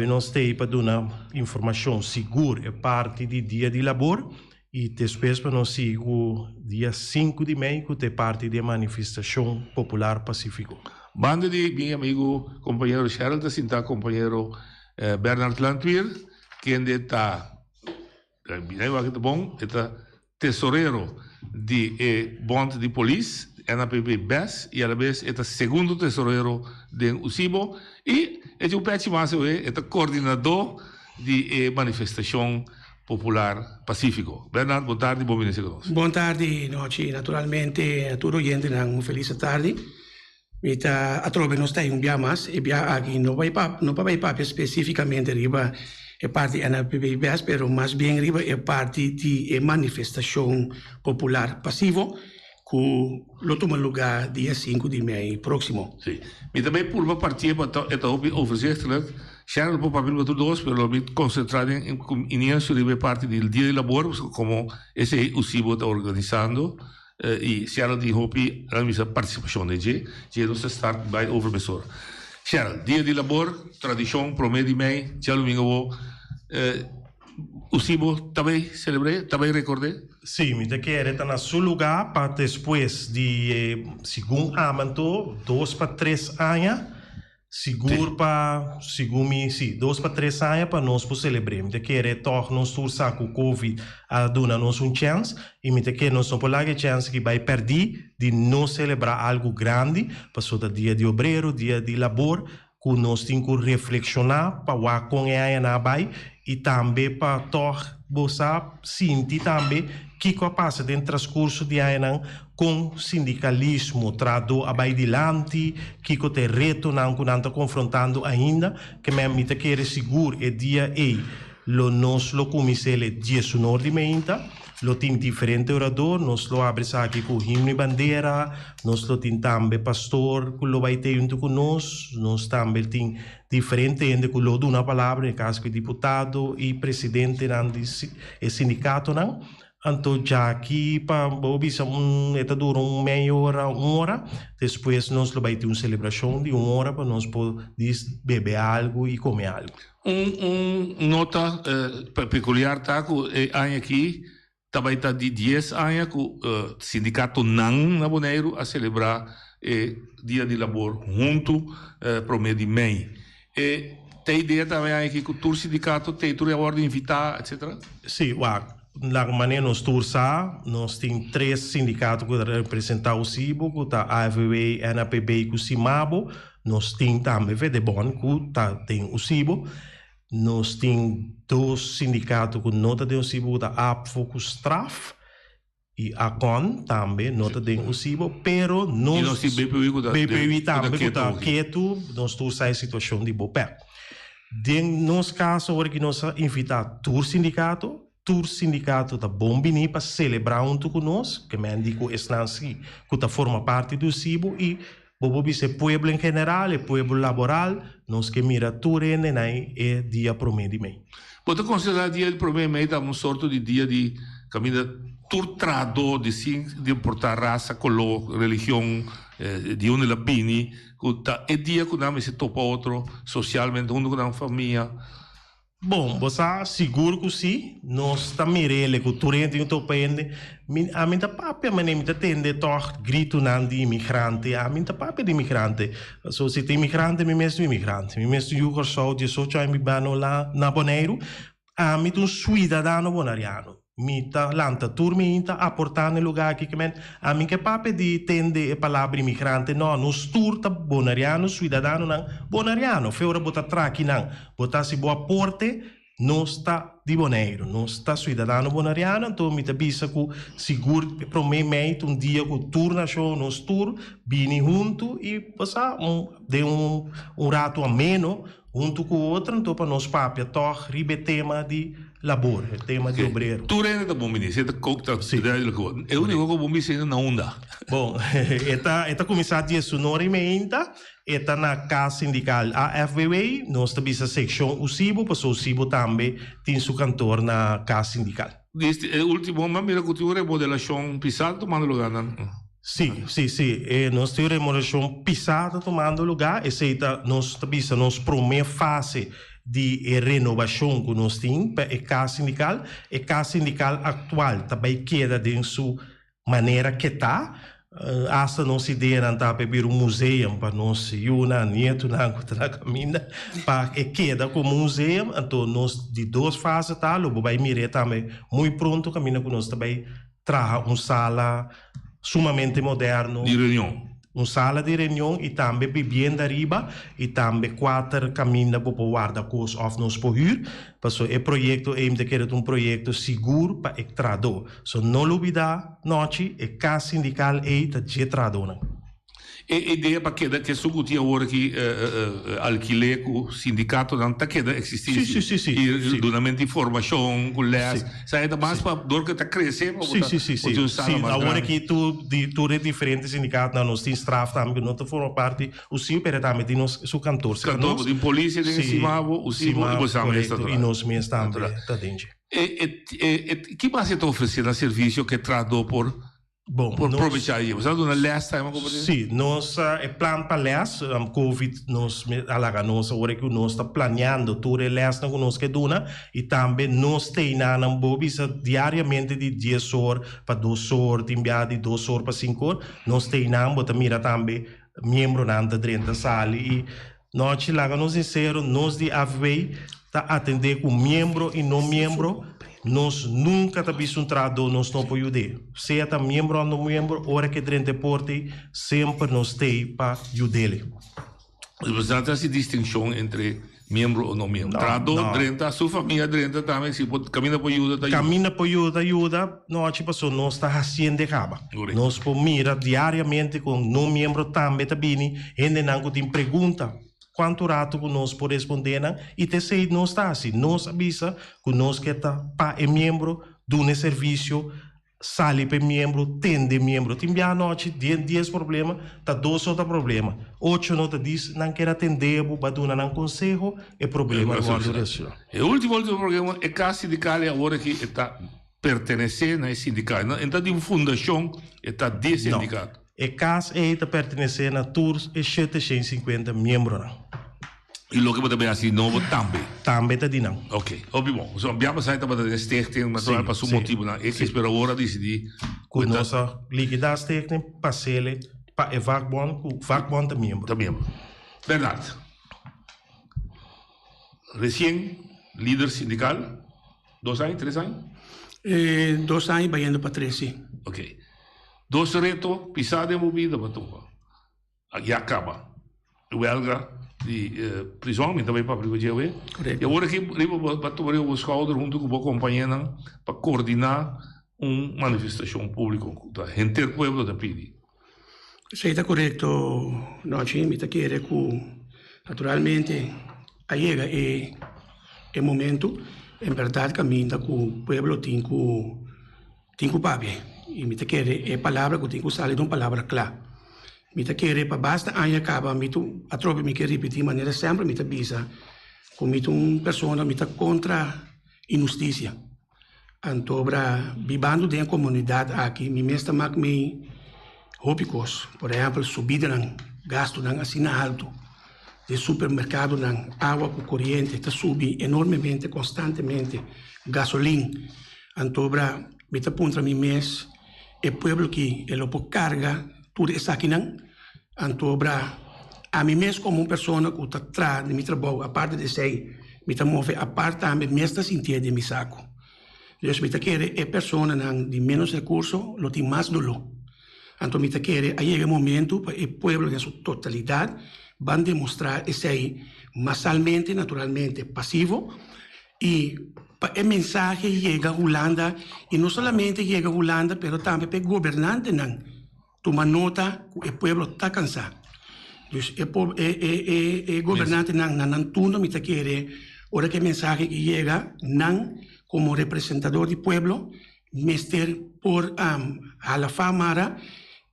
Nós temos para dar informação segura é parte do dia de labor e depois para nós sigo dia 5 de maio que é parte da manifestação popular pacífico. Banda de meu amigo companheiro Cheryl da Sinta companheiro Bernard Lantwier que está bom, está tesoureiro de bond de polícia NAPB BES e a la vez é o segundo tesoureiro de UCIBO e é um pet mais é coordenador de manifestação popular pacífico. Bernardo, boa tarde, bom dia conosco. Boa tarde, noite, naturalmente a tudo gente uma feliz tarde. Mita a trove nós tem dia mais e bia aqui não vai papo especificamente riba é parte da NAPB BES, pero mais bem riba é parte de manifestação popular passivo que lo toma lugar dia 5 de maio próximo. Sim. E também por uma partida para overzichtelijk, Cheryl por papel para todos, pero me concentrar em início de parte do dia de labor, como esse UCIBO está organizando, e Cheryl dijo que a minha participação de G, nós start by overmesor. Cheryl, dia de labor, tradição, promedio mei, já lo mingo, UCIBO também celebrei, também recordei? Sim, me quero estar no seu lugar para depois de segundo ano, 2 para 3 anos, seguro para, segundo mim, sim, 2 para 3 anos para nós celebrar. Me quero tornar nós torçar com o Covid a dar nos chance e me quero nós não pode chance que vai perder de não celebrar algo grande, para o dia de obreiro, dia de labor, que nós temos que reflexionar para o com a vai e também para tornar você sentir também que passa dentro do transcurso de ano com sindicalismo, trado adiante, que tem reto não que não está confrontando ainda, que me quer seguro é dia e nós lo comecei dia sonor de menta, lo tem diferente orador, nós lo abre aqui com himno e bandeira, nós lo tem também pastor que lo vai ter junto conosco, nós também tem diferente gente que lo dá uma palavra, no caso que deputado e presidente do sindicato não. Então, já aqui, para dura meia hora, 1 hora. Depois, nós vamos ter uma celebração de 1 hora para nós poder beber algo e comer algo. Nota peculiar, tá? Que aqui, também está de 10 anos que o sindicato não Boneiro a celebrar o dia de labor junto para o mês de maio. Tem ideia também aqui que o sindicato tem a ordem de invitar, etc? Sim, na maneira nós torçar, nós temos 3 sindicatos que representam o CIBO, que está a AFB, NAPB e o CIMABO. Nós temos também VDBON, que tem o CIBO. Nós temos 2 sindicatos que não tem o CIBO, que está a APFO, que o STRAF. E a CON também não tem o CIBO, pero nós BPI também, que está quieto, nós torçamos a situação de Bopé. De nosso caso, agora que nós invitamos o sindicato está bom para celebrar junto conosco, que me indico que forma parte do CIBO e o povo em geral, o povo laboral, nós que mira tudo é dia promedio de mei. Pode considerar dia de promedio de mei como sorte de dia de caminho turtrado de portar raça, color, religião, de onde la bini, é dia que não se topa outro socialmente, onde não família. Bom, você seguro que sim, nós também mirele que o turente não topa ainda, a minha papel, mas nem tende toch grito não de imigrante, a minha papel de imigrante, se tem imigrante, me mesmo imigrante, me mesmo eu sou de 18 anos lá na Boneiro, a minha um cidadão bonariano. mita lanta turmenta a portar no lugar que men a mim que pape de tende a palavra imigrante nos turta bonariano cidadano não bonariano feura bota traqui não bota se boa porte não está de boneiro não está cidadano bonariano então mita bisa com seguro provavelmente dia com turna show nos tour bini junto e passar de rato ameno junto com o outro então para nós pape toh ribe tema de labor, tema de obreiro. Tu rende da bombini, você tá cocta cidade do que eu único bombi sendo na onda. Bom, eta começar dia sonora emenda, eta na casa sindical AFBW, nós também a seção Usibo, passou Usibo também tem seu cantor na casa sindical. Este último momento mira que tu remodelação pisada tomando lugar não. Sim. Nós temos remodelação pisada tomando lugar, essa nós também nós primeira fase de renovação que nós temos para a casa sindical atual também queda dentro sua maneira que está hasta nós ideia não está para abrir museu para nós uma neto na caminha para queda como museu então nós de duas fases tá logo vai mirar também muito pronto caminho que nós também traz sala sumamente moderno de reunião sala de reunião e também vivienda riba e também 4 caminhos para guardar coisas of nos por huur. Passo é projeto é de querer projeto seguro para extrador. So não olvidar noite é casa sindical é de extrador. E ideia para que sugutia hora que alquiler com o sindicato não está queda existir. Sim. E duramente informação com les. Sai da mais para dor que está crescendo. Sim. A hora que tu é diferente sindicato não nós tem straf também não te forma parte o sim pero também tem nós seu cantor. Cantor de polícia de cima o sim e nós mesmos também tá dentro. Que mais está oferecendo a serviço que tradou por Bom, por aproveitar aí, você dá leste time como sim, nós é plano para leste, Covid nós alaga nós agora que nós está planeando tudo leste que nós que dona e também nós tem na bobisa diariamente de 10 horas para 2 horas, enviar de 2 horas para 5 horas, nós tem na bota mira também membro na anda 30 sala e nós laga nós sincero nós de AVE tá atender com membro e não membro. Nós nunca tá visto tradutor, nós não podemos ajudar. Seja tá membro ou não membro, hora que dentro porte, sempre nós tem para ajudar. Você tem essa distinção entre membro ou não membro. Tradutor dentro, a sua família dentro também, se pode caminhar para ajuda, caminha para ajuda, nós tipo só nós está fazendo de caba. Nós por mira diariamente com não membro também tá bem, ainda não tem pergunta. Quanto rato que nós podemos responder e te sei não está assim nós avisa que nós que está para é membro do serviço sale para membro tende membro tem bem a noite 10 problema tá 2 outro problema 8 não te diz não quer atender para dar um conselho é problema o último problema é que a sindical agora que está pertenecendo a sindicato então de fundação está de sindicato e caso está pertencendo a tours e 750 membros. E lo que potrebbe essere novo também. Também está di não. Ok, bom. So, abbiamo saído para a stichting, mas não é para o motivo, não. E que espero agora decidir. Com nossa liquidar stichting, passele para o vakbond de membro. De membro. Bernardo. Recém líder sindical, 2 anos, 3 anos? 2 anos, vai indo para 3, sim. Ok. 2 retos, pisada e movida, aqui acaba. O Elga de prisão, também para privilegiar. E agora aqui, para tomar o escolher junto com a companheira para coordenar uma manifestação pública da inteiro pueblo da Pidi. Isso está correto, nós me quer que naturalmente chega é momento, em verdade, caminha que o pueblo tem que pagar. E me quer palavra que tem que sair de uma palavra clara. Me quer para basta anos acaba me a tropa me quer repetir maneira sempre me bisa como pessoa me contra injustiça. Antobra vivendo dentro da comunidade aqui me mesmo mak me hópicos, por exemplo, subida ng gasto ng assina alto de supermercado ng água com corrente está subi enormemente constantemente gasolina. Antobra me punta mi mês e pueblo que ele pode carga tudo isso aqui não antobra a mim mesmo como uma pessoa que está atrás de meu trabalho a parte de sei me move a parte também me está sentindo de meu saco Dus mita kere e persona nang di menos recurso lo ti más dolor. Anto mita kere a llega momento para el pueblo en su totalidad van a demostrar ese masalmente, naturalmente pasivo y el mensaje llega a Holanda y no solamente llega a Holanda, pero también para el gobernante nang toma nota que el pueblo está cansado. Dus el gobernante nang tuno mita kere ahora que el mensaje que llega nang como representador del pueblo, mister por a la Famara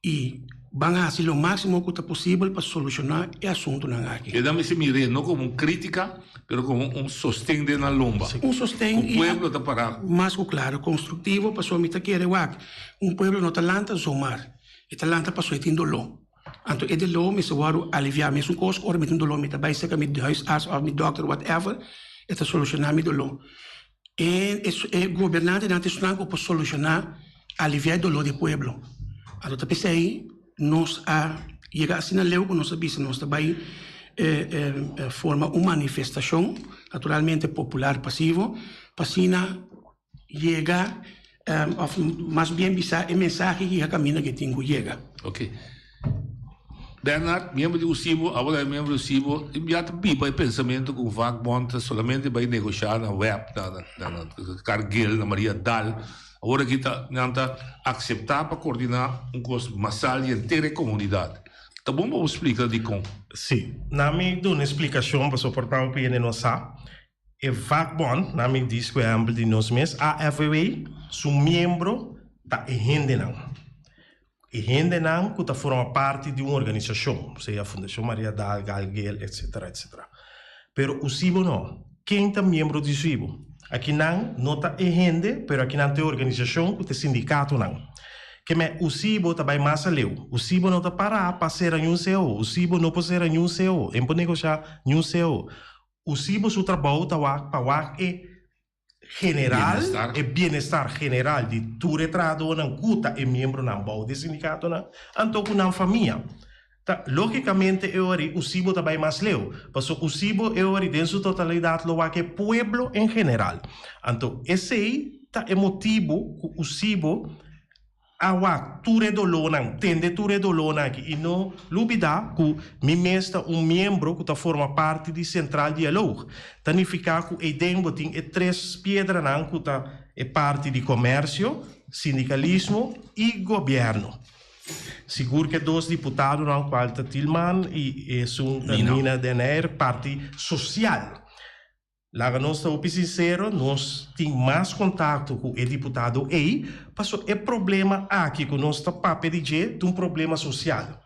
y van a hacer lo máximo que sea posible para solucionar el asunto aquí. E dame se mire, no como una crítica, pero como un sostén de la lomba. Un sostén y pueblo está parado. Más claro, constructivo, para su mitad quiere un pueblo no talanta somar, e talanta para su dolor. Anto e dolor me se waro aliviar me su cost, ora met un dolor met daarbij zeker met de huisarts of met dokter whatever, het solucionar mi dolor. E el gobernante não tem para solucionar, aliviar o dolor do pueblo. A outra pessoa aí, nós chega assim na lei, nós sabemos, nós também forma uma manifestação, naturalmente popular passivo, para assim chega, mais bem bisa o mensagem que a caminho que tem que chega. Ok. Bernard, membro do CIBO, agora é membro do CIBO, já tem o pensamento que o Vakbond solamente vai negociar na web, na Cargill, na Maria Dal. Agora que está aceitar para coordenar um curso massal e inteira comunidade. Tá bom para explicar de como? Sim, na minha dou uma explicação para suportar o PN nossa. E Vakbond, na minha diz que é amplo de nós mesmos, a FWA, seu membro da rende não. E gente não que forma parte de uma organização, seja a Fundação Maria Dal, Galguel, etc, etc. Pero o CIBO não. Quem é membro do CIBO? Aqui não está gente, pero aqui não tem organização, que tem sindicato não. Que o CIBO também mais leu. O CIBO não está para ser um CEO. O CIBO não pode ser um CEO. Não pode negociar um CEO. O CIBO seu trabalho está para general e bem-estar general de tu retrado não cuta e membro não bom de sindicato não então com não família tá logicamente eu ori o CIBO também mais leu porque o CIBO eu ori dentro sua totalidade lo que pueblo em general então esse aí tá é motivo que o CIBO awa ture dolona tende ture dolona aqui e não lubida que me mesta membro que forma parte de central diálogo significa que e dengo tem três pedras não que é parte de comércio sindicalismo e governo seguro que dois deputados não qual Tilman e Nina Denner parte social. Lá nós estamos sinceros, nós temos mais contato com o deputado aí, porque é problema aqui que nós estamos para pedir de problema social.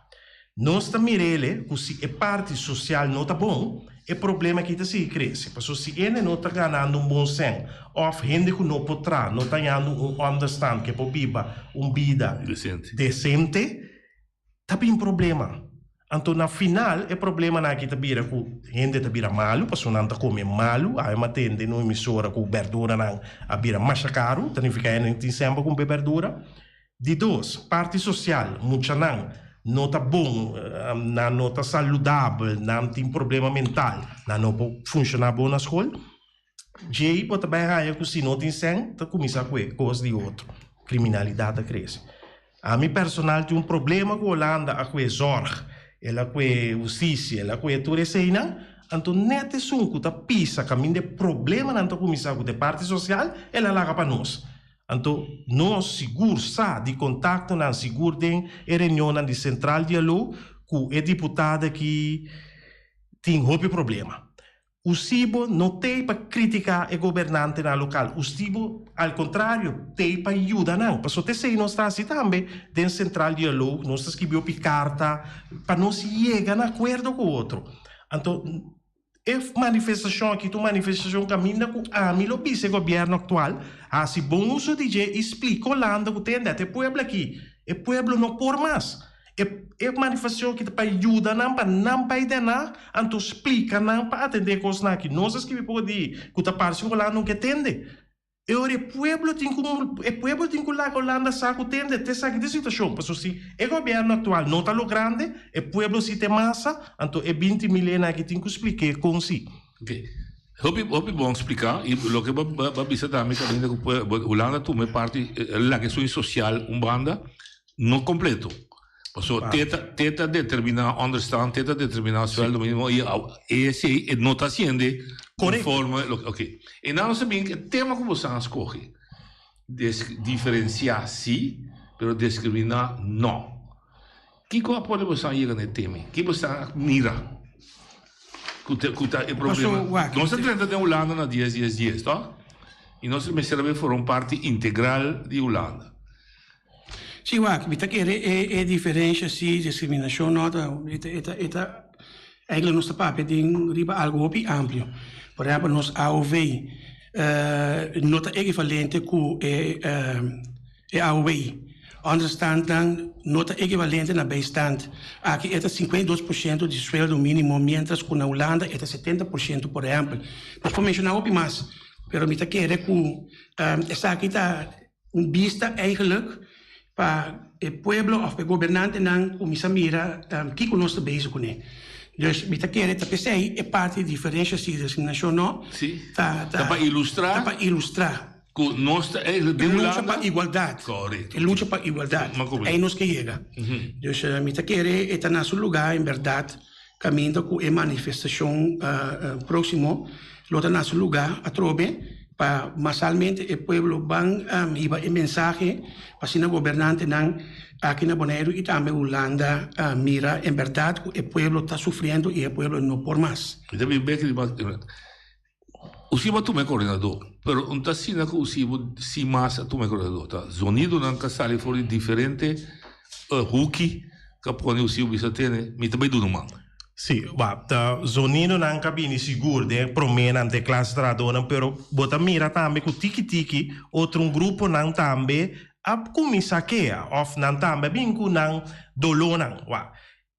Nós estamos mirando que se a parte social não está bom, é problema que está se cresce. Porque se ele não está ganhando bom senso, ou gente que não pode não está ganhando understand que pode viver vida decente, está bem problema. Então, na final, o problema na que tabira que gente tabira malo, porque não está comendo malo, aí matende no emissora com verdura não abira mais caro, significa que não tem sempre com verdura. De dois, parte social, muita não está bom, não está saudável, não tem problema mental, não pode funcionar bom na escola. Jay pode também que se não tem sangue, está começando com coisa de outro, criminalidade cresce. A mim personal tem problema com a Holanda, a com zorg. Ela que justiça, ela que tudo isso aí, então nete sunco tá pisa caminho de problema não tá começar com a parte social, ela larga para nós. Então nós seguro sa de contato não seguro tem reunião de central diálogo com o deputado que tem outro problema. O CIBO não tem para criticar o governante na local. O CIBO, ao contrário, tem para ajudar não. Porque você sei nós está assim também dentro central diálogo, nós escreveu carta para não se chegar a acordo com o outro. Então, a manifestação aqui, a manifestação caminha com a mim, o vice-governo atual, assim bom uso de explica Holanda que tem até pueblo aqui. O pueblo não por mais. É manifestação que para ajudar não para não para idenar, então explica não para atender coisas aqui. Nós escrevemos por de que a parte lá não que atende. E o pueblo tem que lá Holanda sabe que atende até sabe de situação. Porque se o governo atual não está lo grande, o pueblo se tem massa, então é 20 milhões que tem que explicar com si. Ok. Hopi bom explicar, e lo que va bisa também que Holanda toma parte la que soy social banda não completo. So teta determina understand, teta determina sueldo mínimo e esse não está sendo conforme, ok. E não sabem que tema que você escolhe, diferenciar sim, pero discriminar não. Que pode você ir no tema? Que você mira? Kuta é problema. Nós tratamos de Holanda na 10, tá? E nós serve for parte integral de Holanda. Sim, mi ta chiede è differenza sì discriminazione nota eigenlijk nostro papel ding riba algo più ampio. Per esempio nos AOV nota equivalente cu e AOV. Understand dan nota equivalente na bijstand. Aqui é 52% de sueldo mínimo, mientras que na Holanda é 70%, por exemplo. Mas por mencionar o mais, pero mi ta chiede cu essa aqui tá vista eigenlijk para o pueblo of o governante não começa a mirar que nós estamos bezig com ele. Dus met querer dat pensei é parte diferença de discriminação não? Sim. Tá para ilustrar. Tá para ilustrar. Que nós luta para igualdade. Correto. Luta para igualdade. É nós que chega. Dus met querer é na seu lugar em verdade caminho com a manifestação próximo, luta na seu lugar a trobe. Para masalmente o pueblo van iba a mensagem para sina governante nan aqui na Bonaire e também Holanda mira em verdade que o pueblo está sofrendo e o pueblo não por mais. Também bem que o Siba tu me coordenador, pero un tassina que o Siba si massa tu me coordenador, tá? Zonido nan casale fora diferente hooky que pone o Siba bisa tene, mi também do numa. Sì, guarda, zonino non cabini sicuro de promena de classe tradona, però bota mira tambe cu tiki tiki, outro gruppo nan tambe ab kumisakea of nan tambe binku nan dolonan, wa.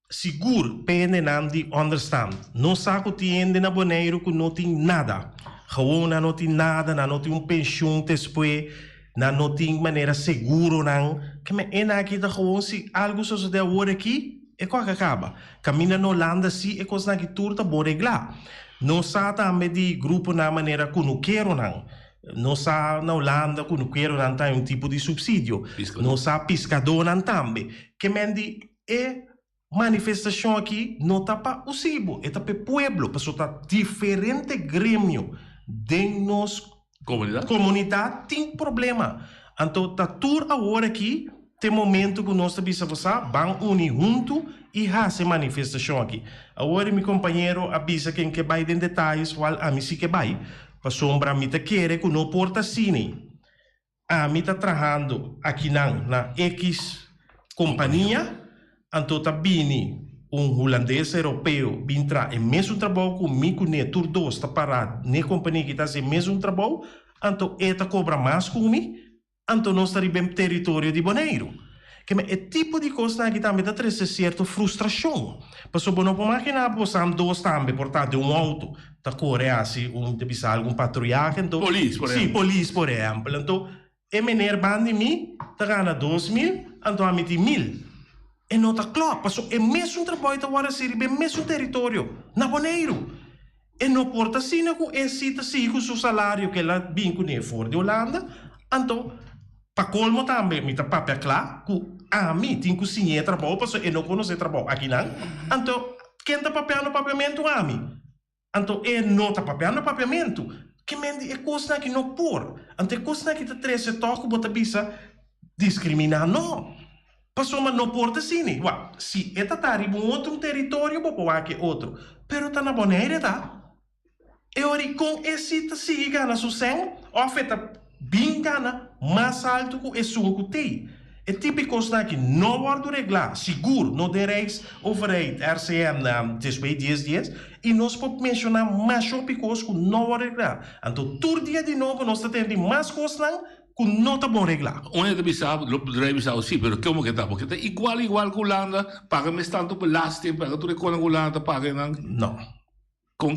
Sigur pene nan di understand. Non sa ku tiende na Bonaire ku não tem nada. Gewoon na não tem nada, na não tem pensioen después, na não tem maneira seguro nan. Que me ena aqui da gewoon si algo so de agora aqui. E qua che acaba. Cammina in Olanda sì e cosa che turta bo regla. Non sa tambe di gruppo na maniera che non quero non sa in Olanda che non quero un tipo di subsidio. Non sa piscador tambe. Che mendi e manifestazione aqui non ta pa usibo. E ta pe pueblo. Perso ta differente gremio de nos comunidade tem problema. Então ta tur agora aqui tem momento que nós estamos vamos unir junto e fazer manifestação aqui. Agora, meu companheiro avisa quem que vai em detalhes, qual a mim sim que vai. Para sombra, a mim tá querer que não porta cine. A mim tá trabalhando aqui na X companhia, então tá vindo holandês europeu, vim entrar em mesmo trabalho com mim, com o tur dos, tá parado, na companhia que tá em mesmo trabalho, então ele cobra mais com mim. Então nós estamos em território de Bonaire. Que é tipo de coisa que também dá certa frustração. Porque não pode imaginar que você dois também portando auto, da Coreia, assim, algum patrulhagem. Então, polícia, por exemplo. Sim, polícia, por exemplo. Então, e menor band de mim, está ganhando 2.000, então a mim tem 1.000. E não está claro, porque é mesmo trabalho que agora se é mesmo território, na Bonaire. E não porta assim, que é cita com o salário que ela vincula fora de Holanda, então. Para colmo também, me tá papel claro, que a mim tem que signar trabalho, porque eu não conheço trabalho aqui não. Então, quem tá papel no papiamento a mim? Então, ele não tá papel no papiamento. Que mendi é coisa que não por. Então, é coisa que tá treze toque, bota bisa discriminar não. Passou mas não porta assim, ué. Se é tá em outro território, vou pôr aqui outro. Pero tá na Bonaire, tá? E ori com esse tá siga na sucessão, oferta bem gana mais alto que o suco que tem. É típico que não vai reglar, seguro, não dereis overheid RCM desde 10 dias, e nós podemos mencionar mais tópicos que não vai reglar. Então, todo dia de novo, nós temos mais coisas que não está bom reglar. Onde você sabe, o driver sabe, sim, mas como que está? Porque está igual que Holanda, paga-me tanto belasting, paga tudo com a Holanda, paga não.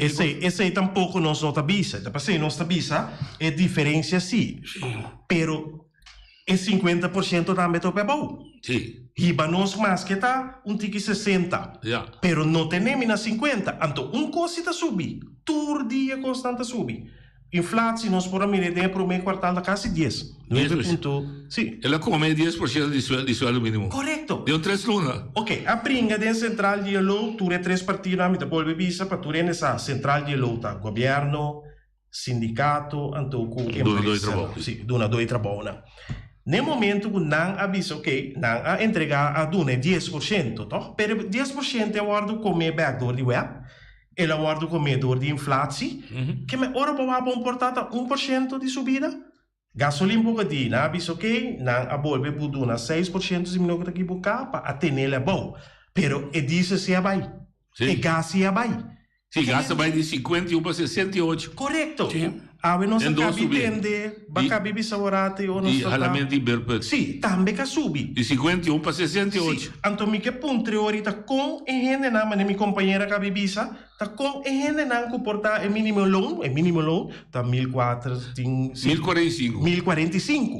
Esse tampouco nós não avisa. Depois, nós avisa, é diferença sim. Pero é 50% também é bom. Sì. Hiba nos mas que tá tiki 60. Yeah. Pero não tenemos na 50. Então, coisa está subi. Todo dia constante subi. Inflação, nós por mim, tem para o meio quartal da casa 10. 9,5. Sim. Ela come 10% de sueldo mínimo. Correto. De 3 lunas. Ok, a brinca da central de LO, tu é 3 partidos, a mitad volve visa, para tu essa central de LO, tá? Governo, sindicato, então com empresa. Sim, dona dois trabalho. No momento que não avisa, ok, não a entregar a dona 10%, tá? Pero 10% é o guardo comer backdoor de web, ele guarda comedor de inflação, que me ora para comportar 1% de subida. Gasolina bocadinho, na avisa ok, não a volve por dona 6% de minuto aqui por cá para atender a bom. Pero e diz se é vai. E gás é vai. Sim, gás vai de 51 para 68. Correto. Ave não se cabe entender, vai cabe bisaurate ou não se cabe. Sim, também que subi. De 51 para 68. Sim, então me que ponto ahorita com e gente na minha companheira cabe bisa, tá com e gente na comportar o mínimo loan, tá 1045. 1045.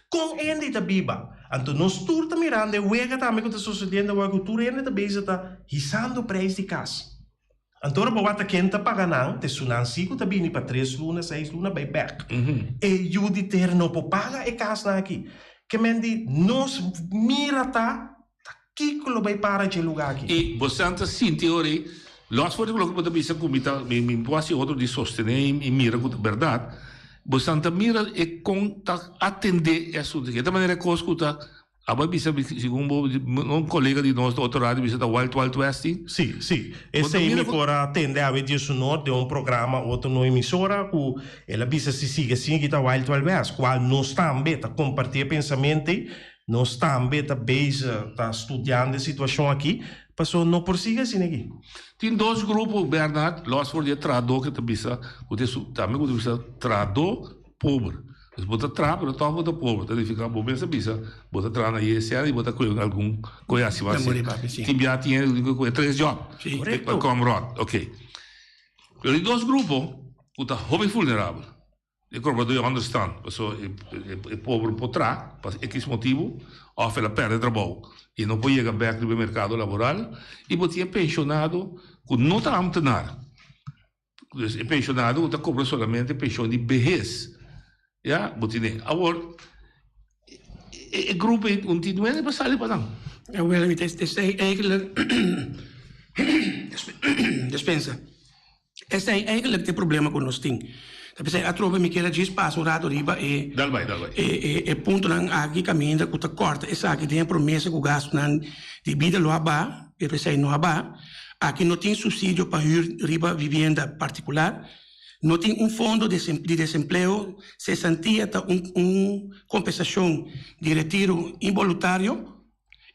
Com ele tá biba. Então nós turta mirando, wega também que tá sucedendo, a cultura ele tá bisa tá risando preço de casa. Então, bota quem tá pagando, te sunan 5 tá vindo para 3 lunas, 6 lunas, vai back. E o de ter não paga e casa aqui. Que mendi, nós mira tá que lo vai para de lugar aqui. E você anta sim teoria, nós foi que você bisa comita, me pode outro de sostener e mira com verdade. Você anta mira e conta atender isso de que maneira que escuta. Aba bisa segundo um colega de nós do outro lado bisa da Wild Westing. Sim. Esse aí me fora atender a vídeo sonoro de programa outro no emissora que ela bisa se siga assim que tá Wild West, qual nós também tá compartilhar pensamento, nós também tá base tá estudando a situação aqui, passou não prossiga assim aqui. Tem dois grupos, Bernard, nós for de trador que tá bisa, o também o bisa trador pobre. Mas bota trap, não toma bota pobre, tá de ficar bom pensa bisa, bota trap na ISL e bota algum coisa assim, vai ser. Tem já tinha 3 jobs, para comrade, ok. Pero dois grupos, o tá hobby vulnerável. E como eu understand, pessoa é pobre por trás, por X motivo, ou ela perde trabalho e não pode chegar back no mercado laboral, e botinha pensionado que não está a manter. É pensionado que está cobrando somente pensão de vejez. Ja, botine. Agora, o grupo não é passado para não. Wel, het is eigenlijk dispensa. Het zijn eigenlijk de problemen con ons ding. Dat betekent, atrobe mi kera gis passo rato riba e e punto nan agi caminda ku ta corta e sa che tem promessa ku gasto nan di vida lo aba e pensei no aba aqui não tem subsídio para riba vivienda particular. Não tem fundo de desemprego, se sentia compensação de retiro involuntário,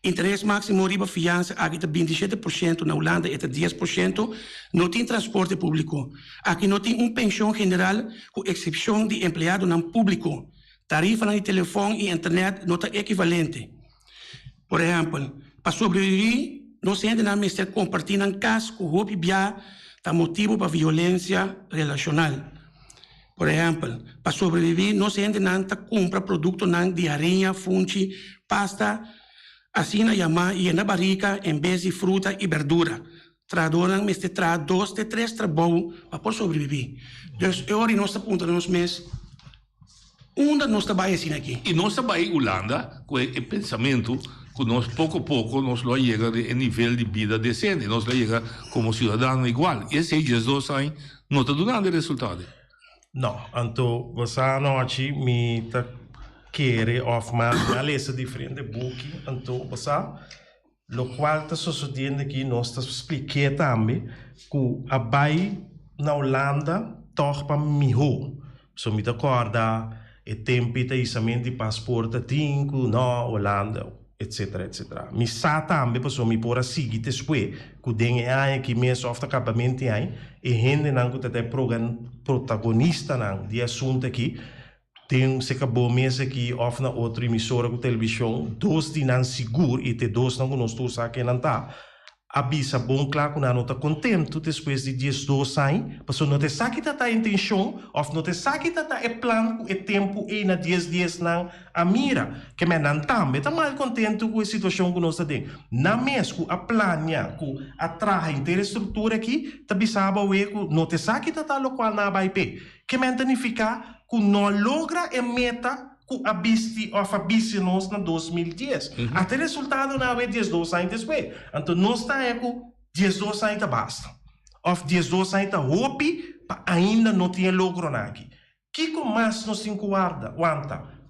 interesse máximo riba fiança, aqui está 27%, na Holanda está 10%, não tem transporte público. Aqui não tem pensão general, com exceção de empregado não público. Tarifa de telefone e internet não está equivalente. Por exemplo, para sobreviver, não se ainda não está compartilhando casos com o BIA, tá motivo para violência relacional. Por exemplo, para sobreviver, não se ainda não compra produto de areia, funchi, pasta, assim na yama e na barrica em vez de fruta e verdura. Tradoram este tra 2 de 3 trabalhos para sobreviver. Então, agora nós estamos nos meses. Onde nós trabalhamos assim aqui? E nós trabalhamos em Holanda com o pensamento que nós pouco a pouco nós lá chega a nível de vida decente, nós lá chega como cidadão igual. E esses 2 anos não está dando resultado. Não, então você não aqui me tá querer of uma lista diferente book, então você lo qual está sucedendo aqui nós está explicando também que a bai na Holanda toch para melhor. So me acorda e tempo de isamento de passaporte tinco na Holanda. Etc. Mi sa também pessoa me pora seguir depois que tem aí que mês of acabamento aí e gente não que até protagonista não de assunto aqui tem se acabou mês aqui of na outra emissora com televisão 2 de não seguro e te 2 não nós todos aqui não tá Abisa bom claro que não está contente depois de 10, 12 anos, porque não te sabe que está a intenção, ou não te sabe que está o plano, o tempo, e na 10 dias não a mira, que me não também está mal contente com a situação que nós temos. Na mesmo a plania, com a traja inteira estrutura aqui, está bisaba o que não te sabe que está o qual não vai ter, que me significa que não logra a meta que a bici nós na 2010. Até o resultado não é 10, 12 anos depois. Então, nós está com 10, 12 anos basta. Ou 10, 12 anos hopi, ainda não tinha logro aqui. Que mais nós se guarda?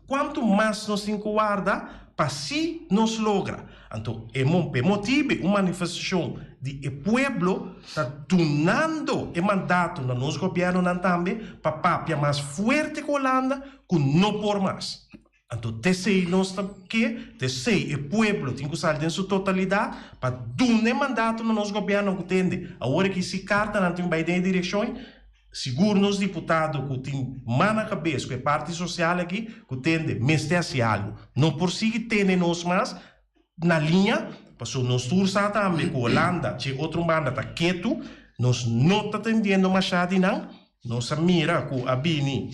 Quanto mais nós se guarda, para si nos logra. Então, é motivo uma manifestação de o povo está donando o mandato no nosso governo também para papia mais forte que a Holanda, que não por mais. Então, sei nós que sei o povo tem que usar em sua totalidade para dar o mandato no nosso governo que tem. Agora que se carta não tem bem direção, seguro nos deputados que tem mão na cabeça, que é parte social aqui, que tem mestre algo. Não por si que tem nós mais na linha, porque nós tursa também com a Holanda, que outro banda está quieto, nós não está atendendo mais não, nós mira com a Bini,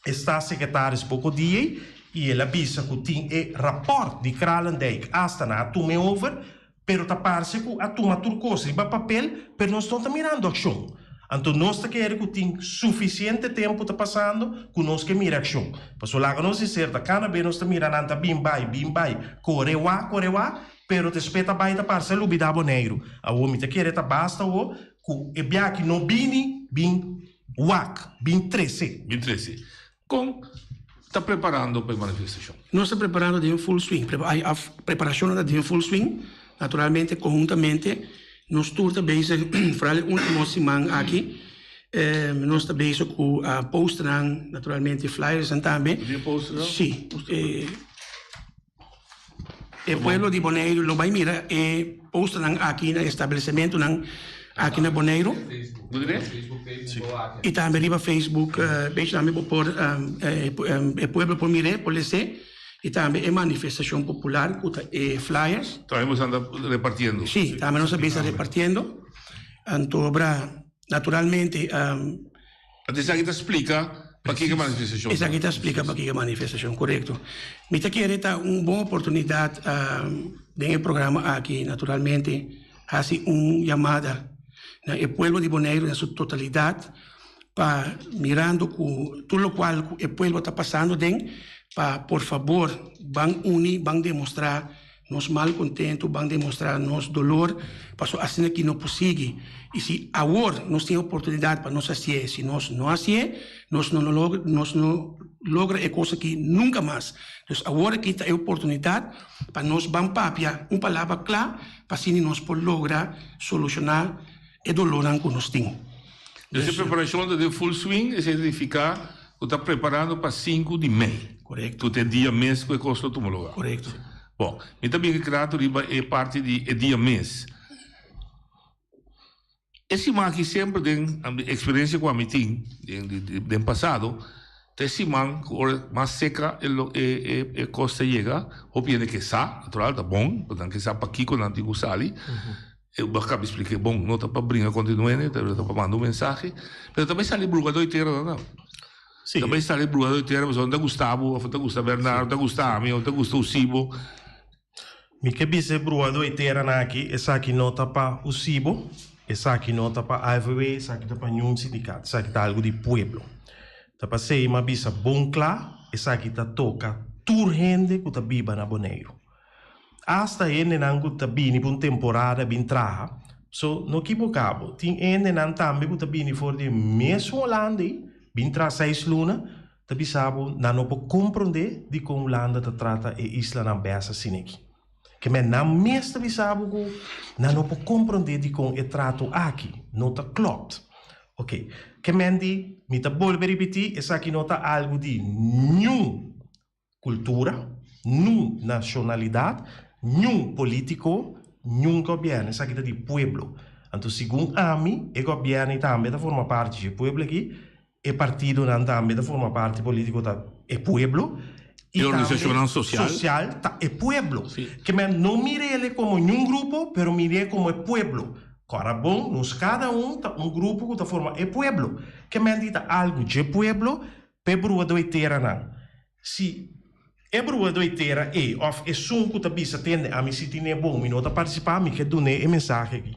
está secretário pouco dia, e ela avisa que tem rapport de Kralendijk, hasta na tume over, pero tá parece que a tuma turcosa, para papel, pero nós não está mirando ação. Então, nós queremos que tem suficiente tempo tá passando que nós que mira ação. Porque lá que nós certa, cada vez nós está mirando bim vai, corewa, pero te espeta vai tá parça lubida boneiro. A homem te quer tá basta o que bia que no bini bin wak, bin 13. Como está preparando para a manifestação? Nós estamos preparando de full swing. A preparação é de full swing, naturalmente, conjuntamente. Nós estamos bezig, vooral de última semana aqui, nós estamos bezig com a posteren, naturalmente, flyers en também. Sim. O pueblo de Bonaire lo vai mirar e posteren aqui no estabelecimento, aqui na Bonaire. E também riba Facebook, beetje também por o pueblo por mirar, por lezer. E também é manifestação popular, e flyers. Também anda repartindo. Sim, também nós estamos repartindo. Então, naturalmente... Essa aqui te explica para que é manifestação. Essa aqui te explica para que é manifestação, correto. Me te quero dar uma boa oportunidade no programa aqui, naturalmente, fazer uma chamada ao povo de Bonaire na sua totalidade, para mirando tudo o qual o povo está passando dentro, para, por favor, vão unir, vão demonstrar nos mal contentos, vão demonstrar nos dolor, para assim que não possível. E se agora nós temos oportunidade para nós fazer, se nós não fazer, nós não logra a coisa que nunca mais. Então, agora aqui está a oportunidade para nós vamos papiar uma palavra clara, para assim nós podemos lograr solucionar o dolor que nós temos. Essa preparação de full swing significa que está preparando para 5 de maio. Correto. Tu tem dia mês que custa tu lugar. Correto. Bom, e também que criado é parte de dia mês. Esse man que sempre tem experiência com a meeting do passado, esse man mais seca é costa chega, ou piene que sa, natural tá bom, portanto que sa para aqui quando antigo sali. Eu acabo de explicar, bom, não está para brincar continuando, está para mandar mensagem, mas também sali brugador inteiro não. Sim. Também está ali brugador inteiro, mas onde Gustavo, onde Gustavo Bernardo, onde Gustavo, onde Gustavo Sibo. Mi que bise brugador inteiro aqui, essa aqui não está para o Sibo, essa aqui não está para a AVW, essa aqui está para nenhum sindicato, essa aqui está algo de pueblo. Está para ser uma bisa bom claro, essa aqui está toca tur gente que está biba na Bonaire. Hasta ene não que está bini por temporada bem traha, so no equivocado, tem ene não também que está bini for de mesmo Holanda, bem tra 6 luna, tá bisabo não pode compreender de como Holanda tá trata a isla na beça sineki. Que men não mesmo bisabo que não pode compreender de como é trato aqui, não tá klopt. Ok, que men di, me tá volver repetir, essa aqui não tá algo de nenhum cultura, nenhum nacionalidade, nenhum político, nenhum governo, essa aqui tá de pueblo. Então, segundo a mim, o governo também tá forma parte do pueblo aqui, e partido não também da forma parte político da é pueblo E organização social? Social é pueblo. Que não mire ele como um grupo, pero mire como é pueblo. Agora, bom, nós cada tá grupo que forma é pueblo. Que me dita algo de pueblo, pebro do itera não. Se Ebro do itera of é sunco tá bisa tende a mi se tiene bom, mi nota participar, mi que dune e mensagem aqui.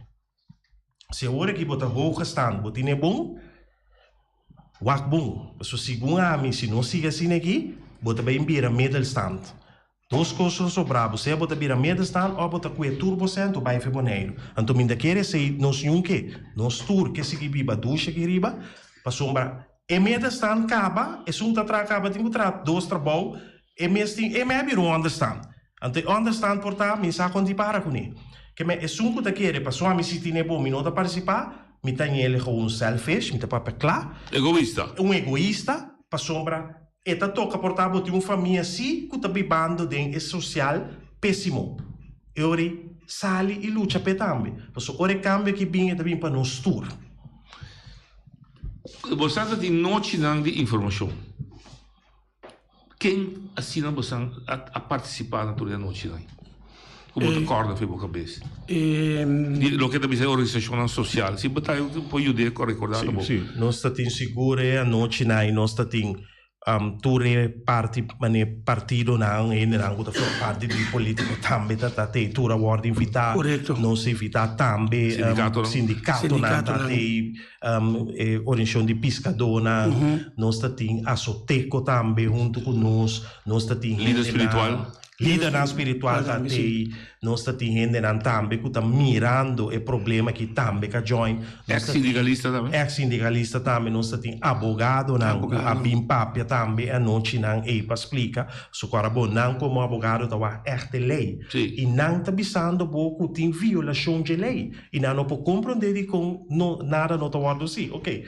Se hora que bota hoog staan, bota tiene bom, wak bom. So segundo a mi, se não siga assim aqui, bota bem bira middelstand. Dos coisas sobrado, você bota bira middelstand ou bota com turbo% ou vai feboneiro. Então, minda quer sei nos yunque, nos tour que se que biba ducha que riba, para sombra. E middelstand acaba, e sunta tra acaba tem que tra dos trabalho. E me biro understand. Ante understand porta mi sa conti para con ele. Que me sunco da querer para sua mi si tiene bom mi nota participar, mi tagnele gewoon selfish, mi ta papa clar. Egoísta. Egoísta, para sombra e ta toca porta boti família si que ta bibando den é social péssimo. E ori sali e luta pe tambe. Passo ore cambio que binha ta bin para nos tour. Você tem noite de informação. Quem assina você a participar na turma da noite? Como te acorda, foi boa cabeça? Lo que também é organização social. Se botar eu pode ajudar a recordar. Sim, nós estamos seguros a noite não, nós estamos turre partido não e não que faz parte de político também tá tem turra word invitar nós invitar também sindicato não tá tem organização de pescador não nós tá tem asoteco também junto com nós tá tem líder espiritual líder espiritual também nós tá tem gente não também que tá mirando o problema que também que join ex-sindicalista também nós tá tem advogado não a bim papia também a noite não e para explica so agora bom não como advogado tá erte lei e não tá bisando pouco tem violação de lei e não pode compreender com nada não tá wado assim ok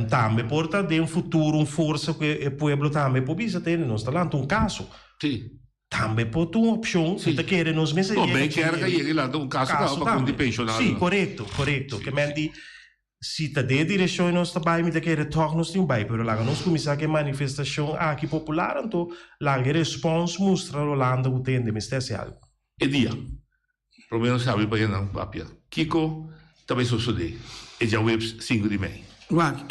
também porta de futuro força que o povo também pode bisa ter nós tá lá caso também pode uma opção se tá querendo nos meses bem quer que ele lá caso para de pensionado sim correto que menti se tá de direção nós tá bem me tá querer tocar nós tem bem pero lá nós começar que manifestação aqui popular então lá que response mostra Rolando o tem de especial e dia pelo menos sabe para não papia Kiko também sucede e já web 5 de maio Guarda,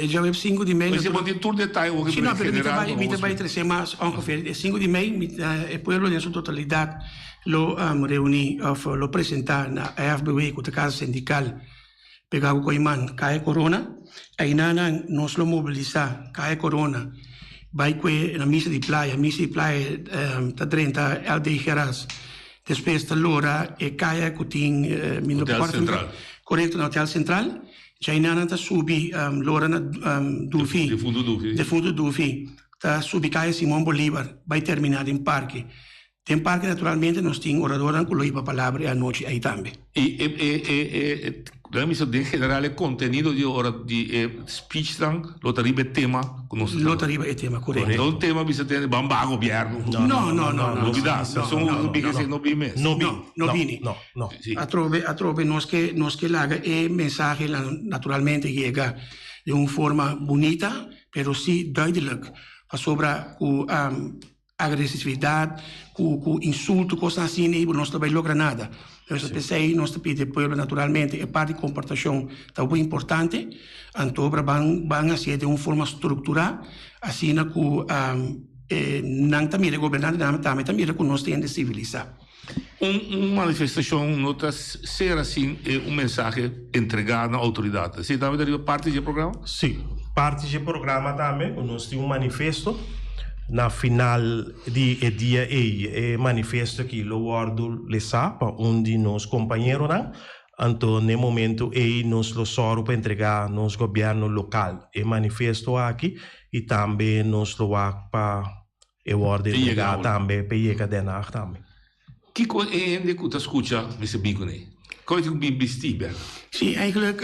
già il 5 di maio. Questi punti tour dettaglio sì, no, per mi vai 3 semanas ongeveer. Il 5 di maio il pueblo in sua totalità lo riunì lo presentà na FBW con la casa sindicale per con man cae corona e inana nos lo mobilizza cae corona vai qui na missa di playa da 30 al de Geras después allora e cae cutin hotel central corretto no hotel central já inana ta subi lora na Dufi de fundo Dufi ta subi cae Simón Bolívar vai terminar in parque tem parque naturalmente nós tem orador com loipa palavra a noite aí também la missa in generale contenuto di speech lo taribe tema lo taribe tema corretto non tema bisa tenere bamba governo no novità sono big se no bime no a trove nos che laga e mensaje naturalmente llega de una forma bonita pero sí duidelijk sobre agressividade com insulto coisas assim e nós também logra nada nós pensei nós pede povo naturalmente é parte de comportação tá muito importante então vão ser de uma forma estruturada assim com não também governante também com nós tem de civilizar manifestação nota ser assim mensagem entregado à autoridade se também deriva parte do programa sim parte do programa também nós temos manifesto na final di dia manifesto que lo guardo le sapa onde nos companheiro não então no momento nos lo soro para entregar nos governo local e manifesto aqui e também nos lo para e guardo entregar também para chegar de nacht também que é de que escuta esse bico né como é que vestido sim eigenlijk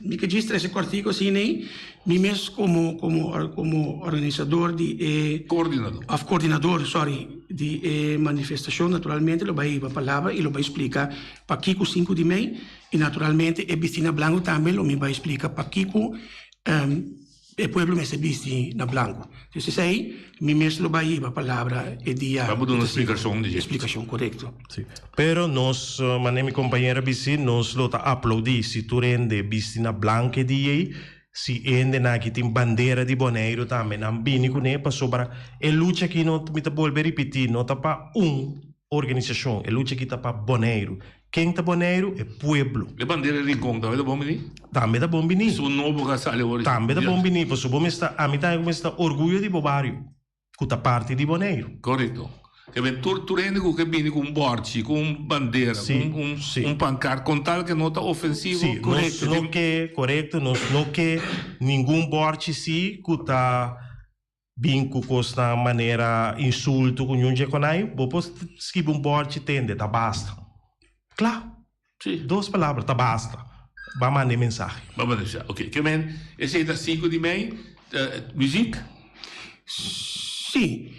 mi que diz esse cortico assim né mi mes como organizador de coordenador de manifestação naturalmente lo vai a palavra e lo vai explicar para Kiko 5 de maio e naturalmente e Bistina Blanco também lo me vai explicar para Kiko o pueblo me se viste na blanco. Então, se sei, me mesmo vai a palavra e dia. Vamos dar uma explicação, explicação correto. Sim. Pero nós, minha companheira Bisi, nós lota aplaudir se tu rende viste na blanca dia, se ende na que tem bandeira de Bonaire também, na bínico né, para sobra. É luta que não me tá volver repetir, não tá para organização, é luta que tá para Bonaire. Quem tá Bonaire é pueblo. A bandeira de Rincon também tá bom menino? Também tá bom menino. Isso novo casale hoje. Também tá bom menino, porque bom está, a mim tá orgulho de Bobario, que tá parte de Bonaire. Correto. E bem, tu rende com que viene com borci, com bandeira, com pancar, com tal que não tá ofensivo, sim, correto. Não que correto, não que nenhum borci sim que tá vinco com esta maneira insulto com um jeconai, depois escreve borci tende, tá basta. Claro. Sim. Duas palavras, tá basta. Vamos mandar mensagem. Vamos mandar, ok. Que bem, esse é da 5 de maio, música? Sim.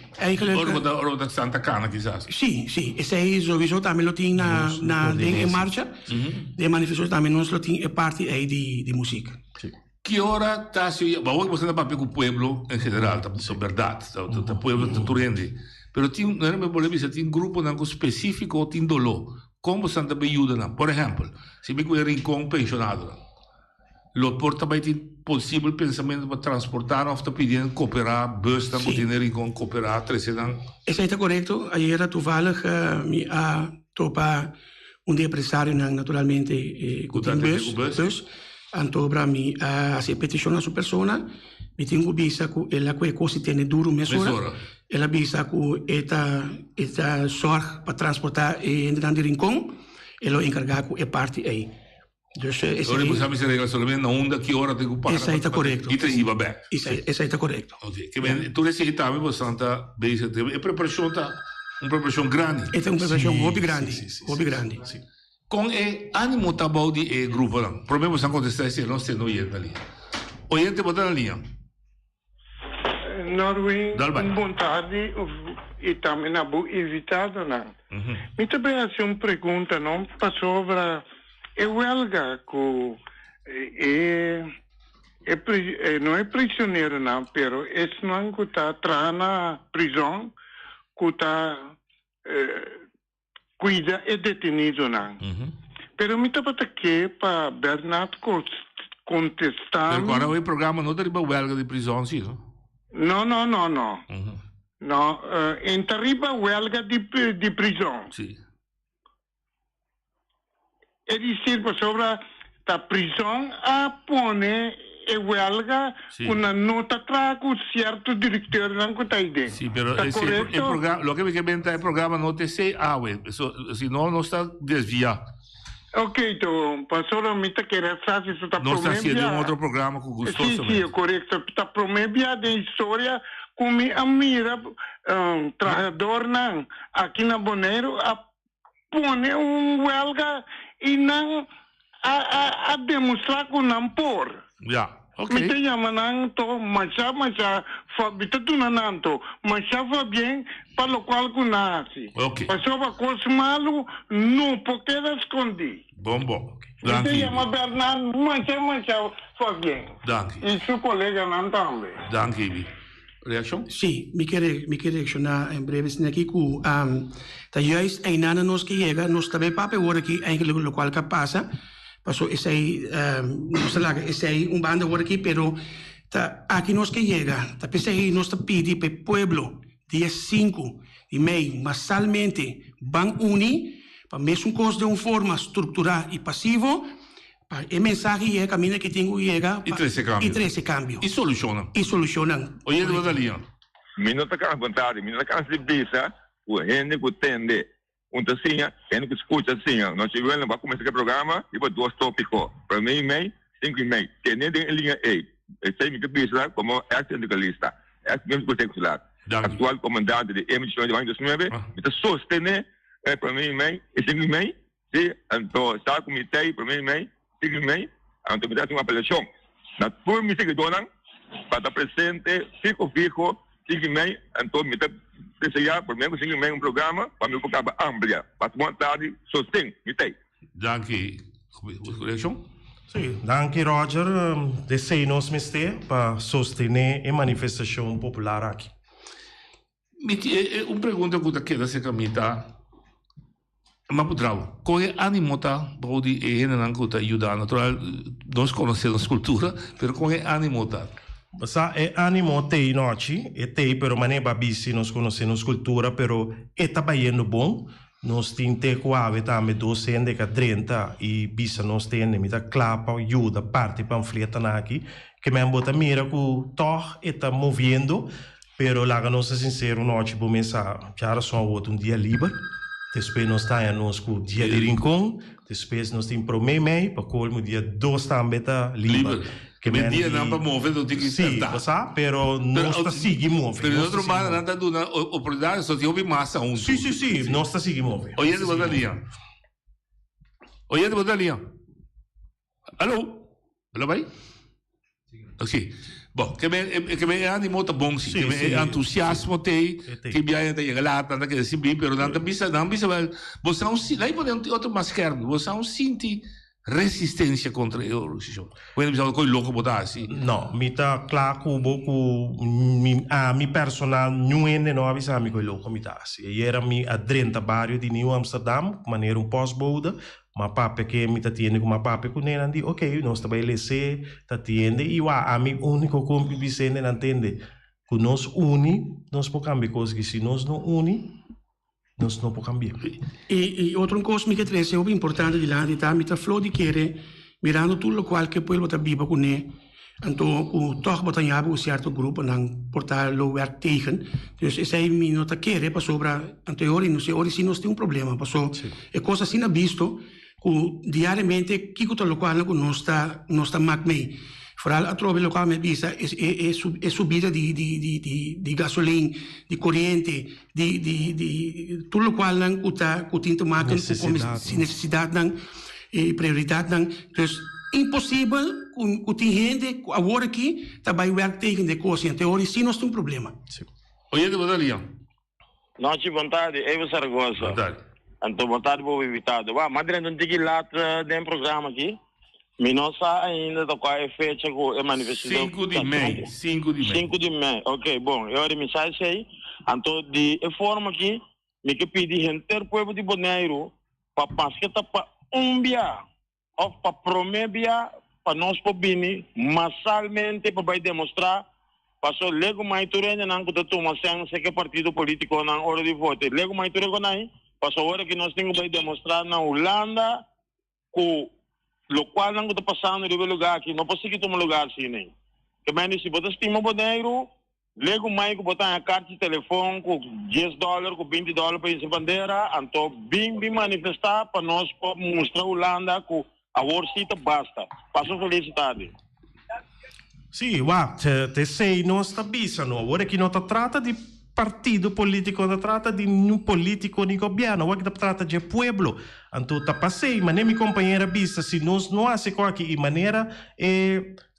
Ora da Santa Cana, quizás. Sim, sim. Esse aí, sowieso, também lo tem em marcha. De manifestação também nós lo tem é parte aí de música. Sim. Que hora está se... Bom, hoje você não vai com o pueblo em geral, tá verdade, o pueblo está turende. Pero tem, não é problema, tem um grupo específico ou tem dolor. Como Santa Beyuda, por exemplo, se me cuida rincón pensionado, lo porta vai ter possível pensamento para transportar ou está pedindo cooperar, bus dan moet in rincón cooperar, trecedang. Isso está correto. Ayer toevallig me topa empresário naturalmente com bus. Antobra mi se petiziona su persona, mi tengo visa cu ela que cosi tiene duro mesura. Ela visa cu eta sorg para transportar e entrar de rincón, e lo encarga cu e parte aí. Dus ora possiamo se regala solamente na onda que hora tem que parar. Isso aí está correto. E te iba bem. Isso aí está correto. Ok. Que bem, tu necessitava bastante base, e preparação tá uma preparação grande. É uma preparação hobby grande, hobby grande. Com o ânimo tabau de grupo lá. Problemas acontecem se não se não ir na linha. Oyente botar na linha. Norwin, boa tarde e também na boa invitado não. Me também assim uma pergunta não para sobre a huelga que não é prisioneiro não, pero esse não que está atrás na prisão que está cuida é detenido não. Pero me estava aqui para Bernardo contestar. Agora o programa não deriva huelga de prisão, sim? Não. Não, entra huelga de prisão. Sim. É dizer, sobre a prisão a pone huelga uma nota para o certo diretor não que está aí dentro. Sim, mas o programa, lo que me queda é o programa não te sei, senão não está desviado. Ok, então, pastor, me está querendo saber se está promovendo. Não está sendo um outro programa com gostoso. Sim, correto. Está promovendo a história como a mira trabalhador aqui na Bonaire a pone huelga e não a demonstrar que não por. Já, ok. Me chama não to, mas bita tu não to, mas va bem para o qual que nasce. Ok. Passou a coisa malo, não porque ela escondi. Bom. Me chama Bernardo, mas va bem. Danke. E seu colega não também. Danke, reação? Sim, me quer reaccionar em breve aqui com tá juist een na nos que chega, nós também papo agora aqui eigenlijk o qual que passa. Passou esse aí, esse aí banda agora aqui, pero tá aqui nós que chega, tá pensei nós tá pedi para pueblo dia 5 de maio, massalmente ban uni para mesmo coisa de forma estrutural e passivo. E mensagem é caminho que tenho chega e 13 câmbio. E solucionam. Oye, do Dalian. Minuto que vontade, minuto que se bisa, o gente que tende assim, gente que escuta assim, nós tivemos para começar o programa e para dois tópicos, para mim, 5 e meio, que nem tem linha A, esse é que bisa como ex-sindicalista, ex-membro do conselho, atual comandante de emissão de 2019, está sostener para mim, 5 e meio, se então está comitê para mim, 5 e meio, então me dá uma apelação. Na por me seguir donam, para estar presente, fico, 5 e meio, então me dá desejar por menos 5 e meio programa, para me colocar amplia, para uma tarde, sostém, me tem. Danke. Reação? Sì, anche Roger, desei nos meste para sostenere a manifestação popular aqui. Un pregunta que queda se camita. Ma potrà, come animo ta, bodi e non cuta aiuta, natural, nós conhecemos cultura, pero come animo ta. Sa é animo tei noci, e tei pero maneba bisi nós conhecemos cultura, pero é trabalhando bom. Nós tinte quave também docente que 30 e bisa nós tende mita clapa ajuda parte panfleta aqui, que me bota mira que tor está movendo, pero lá que nós sincero noite bom mensagem, já só outro dia livre. Depois nós temos o dia de rincão, depois nós temos o mês, para colmo dia 2 também está livre. Que me dia não para mover, não tem que estar. Sim, pero nós está seguindo mover. Pero outro mal não está dando oportunidade, só tem massa um. Sim, nós está seguindo mover. Oye, de botalinha. Alô? Alô, vai? Ok. Bom, que me animo tá bom sim, que me entusiasmo tem, que me ainda chega lá, tanto que assim bem, pero não bisa, você não se, lá pode outro mais querdo, você não sente resistência contra o Russo. Quando bisa coi louco botar assim. Não, me tá claro que mi personal não é não avisa me coi louco me tá assim. E era mi adrenta bairro de New Amsterdam, maneira pós-boda. Ma pape que me atiende com uma pape com ele andi, ok, nós estabelecer, atiende e a mim único como Vicente não entende, que nós uni, nós podemos cambiar coisas que se nós não uni, nós não podemos cambiar. E outra coisa que é muito importante de lá, de tá, me tá flor de querer, mirando tudo o qual que pode botar biba com ele, então o toch botar nhaba um certo grupo não portar lo werk tegen, dus esse aí me não tá querer para sobra anterior, não sei, hoje sim nós tem problema, passou, é coisa assim na visto. Diariamente, que o local não está magme. Vooral a trove local me visa é subida de gasolina, de corrente, de tudo local não que tem que marcar com necessidade não e prioridade não. Então, impossível que tem gente agora aqui também werk tegen de coisa. Então, hoje sim nós temos problema. Oye, de Badalian. Noite, vontade, Evo Sargosa. Vontade. Então, vontade vou evitado. Madre não tem que ir lá dentro do programa aqui. Mas não sabe ainda qual é a fecha que é manifestação. 5 de maio. 5 de maio. Ok, bom. Eu tenho mensagem aí. Então, de forma aqui, me que pedir gente do povo de Bonaire para passar para dia, ou para prometer, para nós pobres, massalmente, para demonstrar. Passou lego mais turene não que toma sem que partido político na hora de voto. Lego mais turene não. Passou hora que nós temos que demonstrar na Holanda que o qual não está passando de lugar aqui, não pode seguir um lugar assim, nem. Que bem, se você estima Bonaire, lego mais que botar a carta de telefone com $10, com $20 para essa bandeira, então bem manifestar para nós mostrar a Holanda que a worcita basta. Passou felicidade. Sim, te sei, não está bisa, não. Agora que não trata de partido político, não trata de um político nem governo, agora trata de pueblo. Então, tá passei, mas nem minha companheira bisa, se nós não fazemos aqui de maneira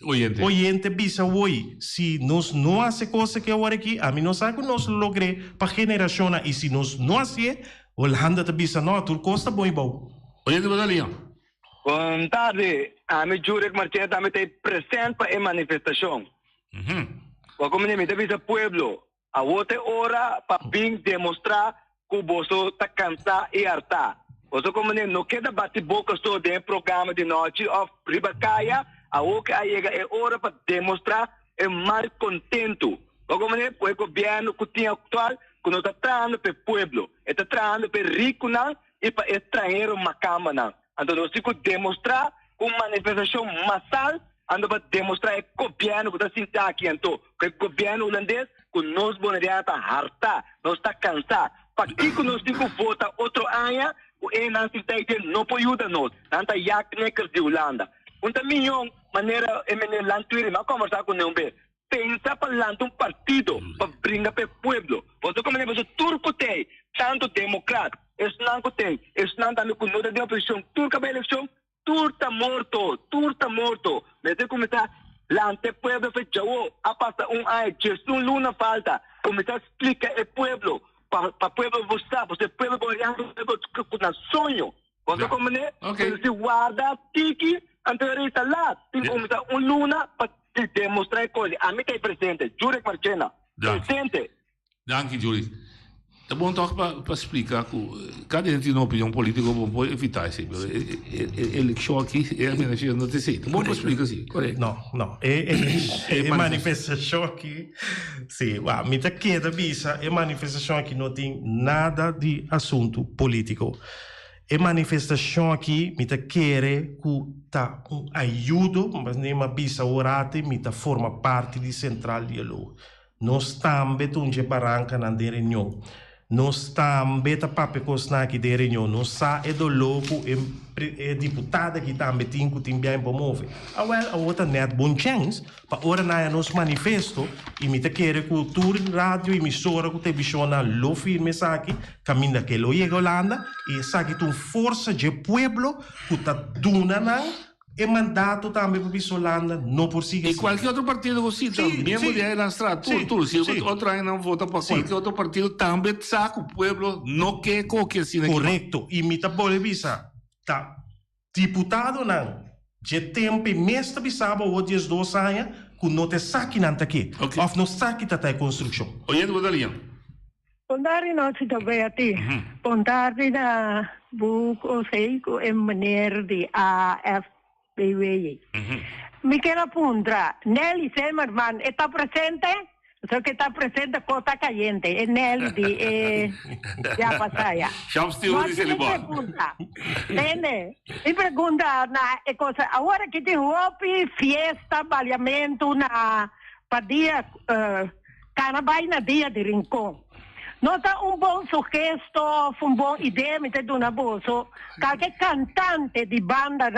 oyente bisa hoje, se nós não fazemos coisa que agora aqui, a mim não sabe que nós logramos para geração, e se nós não fazemos, o Holanda tá bisa, não, tudo costa bom e bom. Oyente Badalian. Boa tarde, a mim Jurek Martínez também está presente para a manifestação. Como me avisa pueblo, a outra hora para vir demonstrar que você está cansado e harta. Você como não quer bater boca só de programa de noite ou ribacaia, a outra chega é hora para demonstrar é mais contento. Como o governo que tem atual, que não está trazendo para o pueblo, está trazendo para rico não e para estrangeiro macamba não. Então nós temos que demonstrar com manifestação massal, para demonstrar que o governo que está sentado aqui, então, que o governo holandês que nós bonarianos está harta, nós está cansado. Para que nós temos que votar outro ano, o não pode ajudar nós. Não está yaknekers de Holanda. Então, minha maneira é lantuir, mas conversar com não bem. Pensa para lançar partido, para brincar para o pueblo. Você como você turco tem, tanto democrata, isso não tem, isso não também com nota de oposição, turca para eleição, turta morto. Mas começar lante pueblo fe jawo apasa ano Jesus luna falta começar a explicar o pueblo para pueblo você pueblo boreando com sonho você como né se guarda tiki Anteriorita lá, tem um luna para demonstrar coisas. A mim tem presente, Jurek Marchena. Presente. Danke, Juri. É bom toch para explicar que cada gente tem uma opinião política, pode evitar isso. Eleição aqui é a minha não te sei. É bom para explicar assim. Correto. Não. É manifestação aqui. Sim, me tá queda bisa. É manifestação aqui não tem nada de assunto político. É manifestação aqui, me tá querer que tá ajuda, mas nem uma bisa orate, me tá forma parte de central diálogo. Nós também temos barranca na reunião. Nós também temos aqui de reunião. Nós sabemos do louco é deputado que também tem que bem promover. A outra net bom chance para ora na nos manifesto e me te querer cultura rádio emissora que te bishona lo firme aqui caminho que lo llega Holanda e sabe tu força de pueblo que tá duna não é mandato também para a Holanda, não por si. E qualquer outro partido você também, mesmo de aí na estrada, tudo. Se outro aí não vota para qualquer outro partido, também sabe o povo não quer qualquer assim. Correto. E me tá bolivisa, tá deputado não. De tempo mesmo bisaba ou dias 2 anos, que não te saque nada aqui. Ou não saque da construção. Oye, do Dalian. Pondari não se deve a ti. Pondari na buco sei em maneira de Michela Pundra, Nelly Semerman está presente? So que está presente Cota Caliente, é Nelly de ya pasaya. Me pergunta na coisa, agora que tem hopi, fiesta, baleamento na para dia carnaval na dia de Rincón. Nota bom sugesto, boa ideia, me tem uma boa. Qualquer cantante de banda,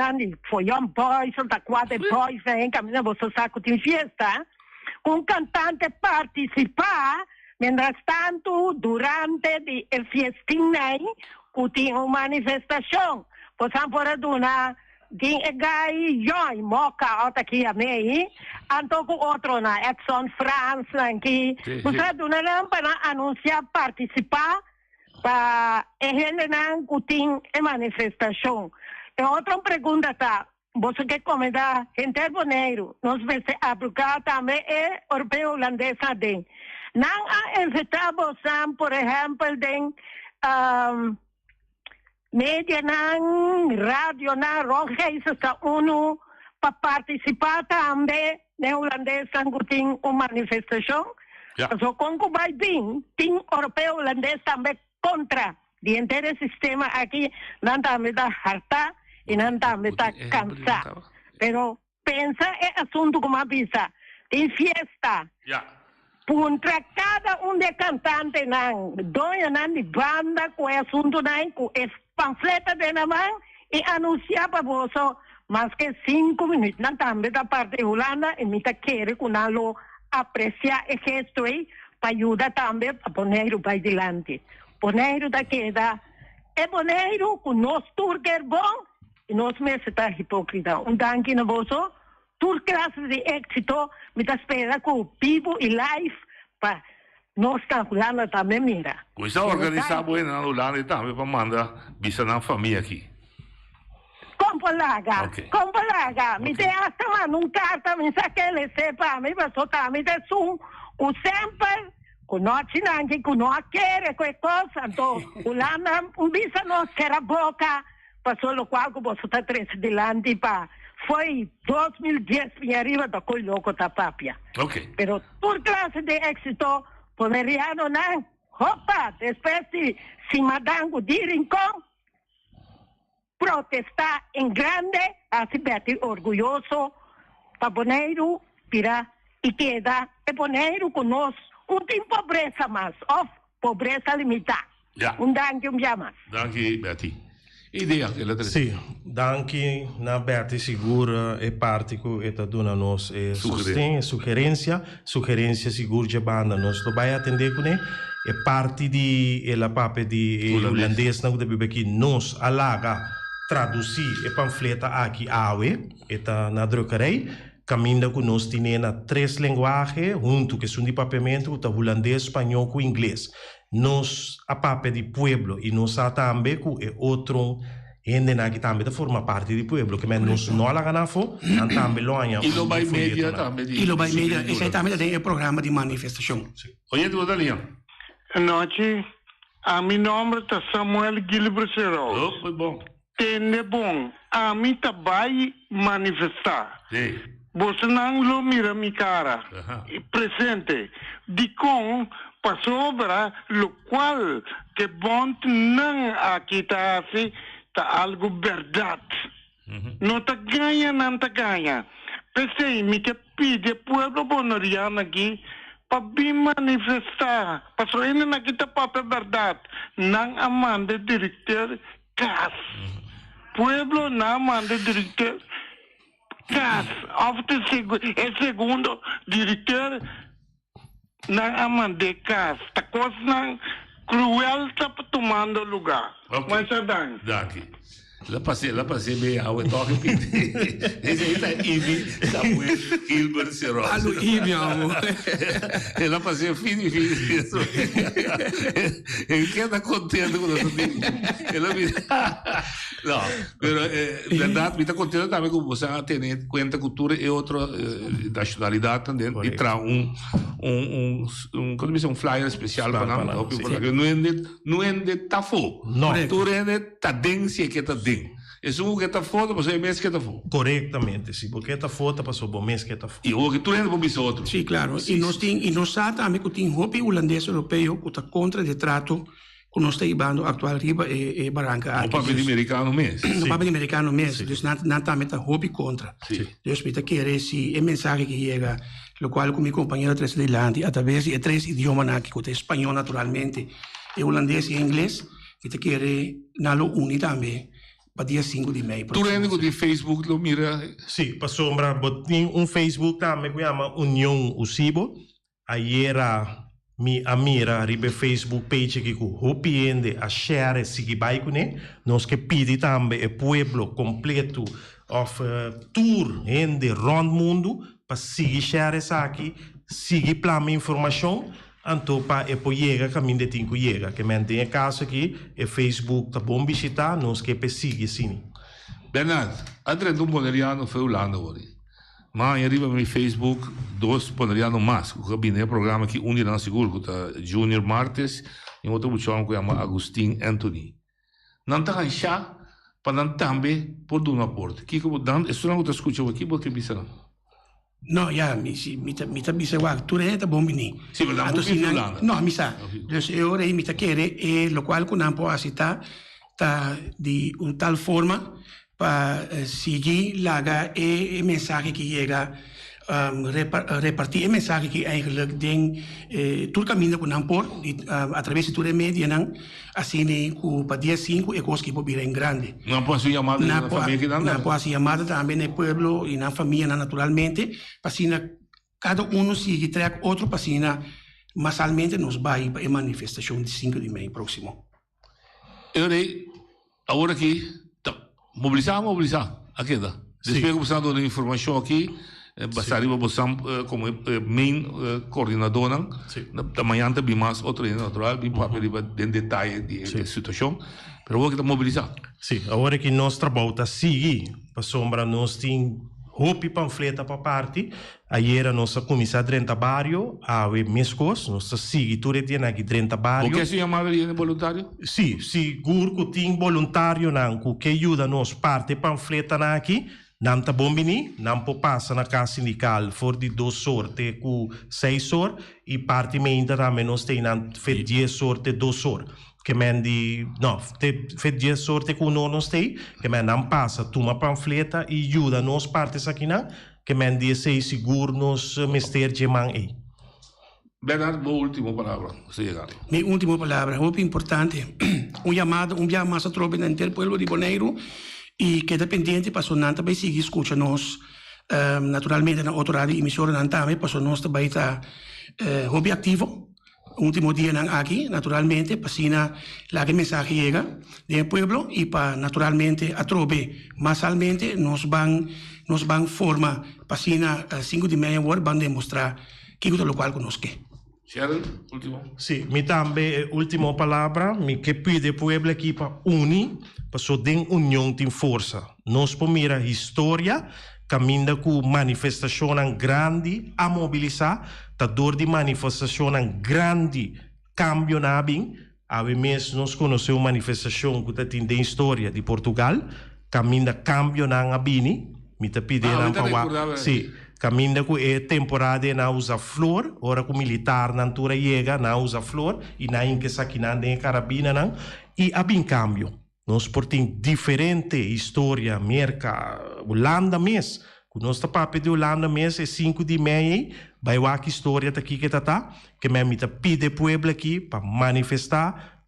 foi Young Boys, ou da Quadra Boys, vem caminhando você saco de festa, um cantante participar, mientras tanto, durante a festinha, que tem uma manifestação. Por exemplo, tem gai Joy Moca outra aqui a mei, anto com outro na Exxon France aqui, você dona não para anunciar participar para ele não tem manifestação. E outra pergunta tá, você quer comentar interboneiro, nós vamos aplicar também é europeu holandesa den. Não há evitado por exemplo den media nan, radio nan, rongheisa sa uno para participar também na holandesa que tem uma manifestação. So como vai bem, tem europeu holandês também contra o inteiro sistema aqui, não também da harta e não também da cansar. Pero pensa é assunto como a bisa, tem fiesta. Contra cada de cantante nan, doia nan de banda com assunto nan, com panfleta de na mão e anunciar para você, mas que 5 minutos, não também da parte de Holanda, e me tá querer que não apreciar esse gesto aí, para ajudar também a Bonaire para adiante. Bonaire da queda, é Bonaire que nós turcos é bom, e nós mesmos está hipócrita. Danke na você, tur classe de éxito, me tá esperando com o vivo e live, para nós Holanda também mira. Coisa organizada na Holanda também para mandar bisa na família aqui. Compalaga, me tem hasta num carta, me saque ele sepa, me passou também de sum, o sempre, com nós não que nós quer qualquer coisa, então Holanda bisa nós quer a boca, passou o qual que você está transdelante para foi 2010 para arriba da coi louco da papia. Pero por classe de éxito Poneriano não, opa, depois de se madango de Rincón, protestar em grande, assim bem orgulhoso, para Bonaire, para e queda, e Bonaire conosco, tem pobreza mais, pobreza limitada. Danke, mais. Danke, Betty. Ideia que ela traz. Sim, danke na Betty segura é parte que está dando nós sugerência segura de banda nós não vai atender com é parte de ela pape de holandês não deve aqui nós alaga traduzir e panfleta aqui awe eta na drogaria caminha com nós tem na 3 linguagens junto que são de papiamento o holandês, espanhol com inglês. Nós, a pape de pueblo, e nós também que é outro gente na que também forma parte do pueblo, que men não la ganafo, também lonha. E lo vai media também. E lo vai media, exatamente tem o programa de manifestação. Oye, tu Dalian. Noite, a meu nome é Samuel Gilbert Serol. Oh, foi bom. Tende bom, a mim vai manifestar. Sim. Você não lo mira mi cara, presente, de com passou para lo qual que bom não aqui tá assim, tá algo verdade. Não tá ganha, não tá ganha. Pensei, me que pede pueblo bonoriano aqui para bem manifestar. Passou ainda aqui tá papel verdade. Não amanda diretor CAS. Pueblo não amanda diretor CAS, é segundo diretor na amande CAS, tá coisa não cruel tá tomando lugar. Mas é daqui. Lá passei meia hora, toca e esse aí tá Ibi Samuel Gilbert Serol. Alô, Ibi, amor. Lá passei fim. Ele quer estar contente com isso. Não, mas verdade, me está contente também com você ter conta cultura e outra nacionalidade também. E traz um flyer especial para nós. Não é de tafo. Não. Tu é de tadência que tá dentro. Isso que está foto, passou mês que está foto. Corretamente, sim. Porque está foto, passou bom mês que está foto. E o que tu ainda vamos outro. Sim, claro. E nós também que tem hopi holandês europeu que está contra o trato que nós estamos ibando atual riba e Barranca. O papel americano mesmo. O papel americano mesmo. Então, nós também está hopi contra. Então, me querer se a mensagem que chega, lo qual com meu companheiro de Irlanda, através de três idiomas aqui, que é espanhol naturalmente, e holandês e inglês, que te querer nalo uni também. Para dia 5 de maio. Tu lembra de Facebook, lo mira? Sim, passou um Facebook também que chama União Usibo. Aí era a mira ribe Facebook page que o hopiende a share seguir bike né. Nós que pedi também o pueblo completo of tour ende round mundo para seguir share essa aqui, seguir plama informação. Então, para chegar, caminho de tinco chega. Que mantém a casa aqui, o Facebook tá bom visitar, nós que perseguir sim. Bernardo, André do Boneriano foi Holanda hoje. Mas arriba no Facebook, dois Bonerianos mais. O cabine programa que um irá seguro, que é Junior Martes, e outro buchão que chama Agustin Anthony. Não tá achar para não também por do aporte. Que como dan, isso não está escutando aqui, porque bisa. No, ja, mita bisa wak ture ta bombini. Sì, ma da Holanda. No, mi sa. Dus ora mita chiede e lo qual con ampo asita ta di un tal forma pa seguir laga e mensagem que chega repartir o mensagem que eigenlijk tem todo caminho com ampor através de toda a mídia assim que para dia 5 é coisa que pode vir em grande. Não posso chamar na família não posso chamar também no pueblo e na família naturalmente para assim cada um sigue track outro para assim massalmente nos vai para a manifestação de 5 de maio próximo. Agora aqui mobilizar aqui dá. Depois começando a informação aqui bastaria você como main coordenador da manhã também mais outro natural bem papel de detalhe de situação, mas vou que mobilizar. Sim, agora que nós trabalhamos seguir para sombra nós tem hopi panfleta para parte. Ayer nossa comissão 30 bairro a mescos nossa sigue tudo dia aqui 30 bairro. O que se chama de voluntário? Sim, seguro que tem voluntário não que ajuda nos parte panfleta aqui. Não tá bombini, não pode passar na casa sindical for de 2 horas até 6 horas e parte ainda também nós tem feito 10 horas até 2 horas. Que men de não, feito 10 horas até com nós tem, que men não passa, toma panfleta e ajuda nós partes aqui não, que men de sei seguro nos mister de man aí. Bernardo, boa última palavra, você chegar. Minha última palavra, muito importante, chamado a tropa no interior pueblo de Bonaire. E que dependente para sonar também seguir escuta nós naturalmente na outra rádio emissora não também para nós também está hobby ativo último dia não aqui naturalmente para sina lá que mensagem chega do pueblo e para naturalmente a trobe massalmente nós vamos forma para sina 5 de maio vão demonstrar que é o local conosco. Sharon, último. Sí, mi también, última palabra, mi que pide pueblo aquí para unir, para so den unión tem força. Nós por mira história, caminda com manifestação grande a mobilizar, tá dor de manifestação grande cambio na bem. A vez nós conhecemos manifestação que tem de história de Portugal, caminda cambio na bini, me tá pedindo para sim. Caminda com a temporada na usa flor, ora com militar na altura chega na usa flor e na inque saquinando em carabina não e há bem cambio. Nós portem diferente história, América, Holanda mesmo. O nosso papel de Holanda mesmo é 5 de meia, vai lá que história aqui que tá, que me tá pede pueblo aqui para manifestar,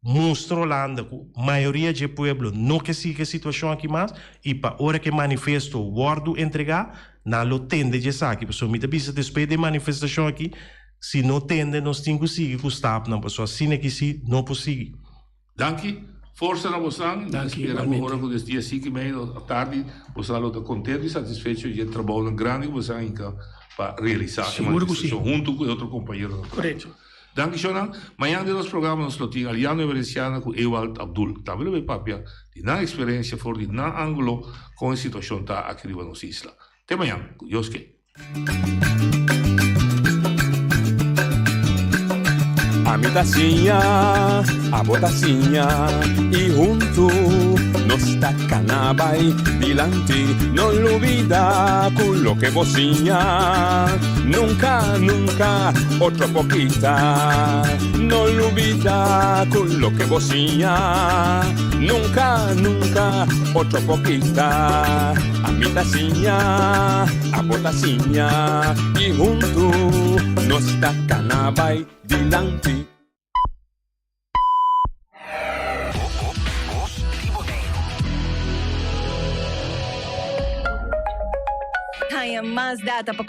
mostrar Holanda que a maioria de pueblo não quer seguir a situação aqui mais e para hora que manifesto, guardo entregar na lo tende de saque, pessoal, me bisa despedir de manifestação aqui, se não tende, nós temos que seguir com o staff, não, pessoal, assim é que se não possível. Danke, força na moção, esperamos agora que dia 5:30 da tarde, você está contente e satisfeito de trabalho grande que você ainda para realizar a manifestação, junto com outro companheiro. Correto. Danke, Shonan. Amanhã de nosso programa nós temos Aliano Everesiana com Ewald Abdul. Também vai papia de na experiência for de na ângulo com a situação tá aqui na nossa isla. Até amanhã, Deus que. A mi tacinha, a botacinha e junto nos tacanabay dilante, no olvida quello que vocinha. Nunca, nunca, otra poquita, no olvida quello que vocinha. Nunca, nunca, otra poquita. A mi tacinha, a botacinha y junto nos tacanabay dilante. Hay más data para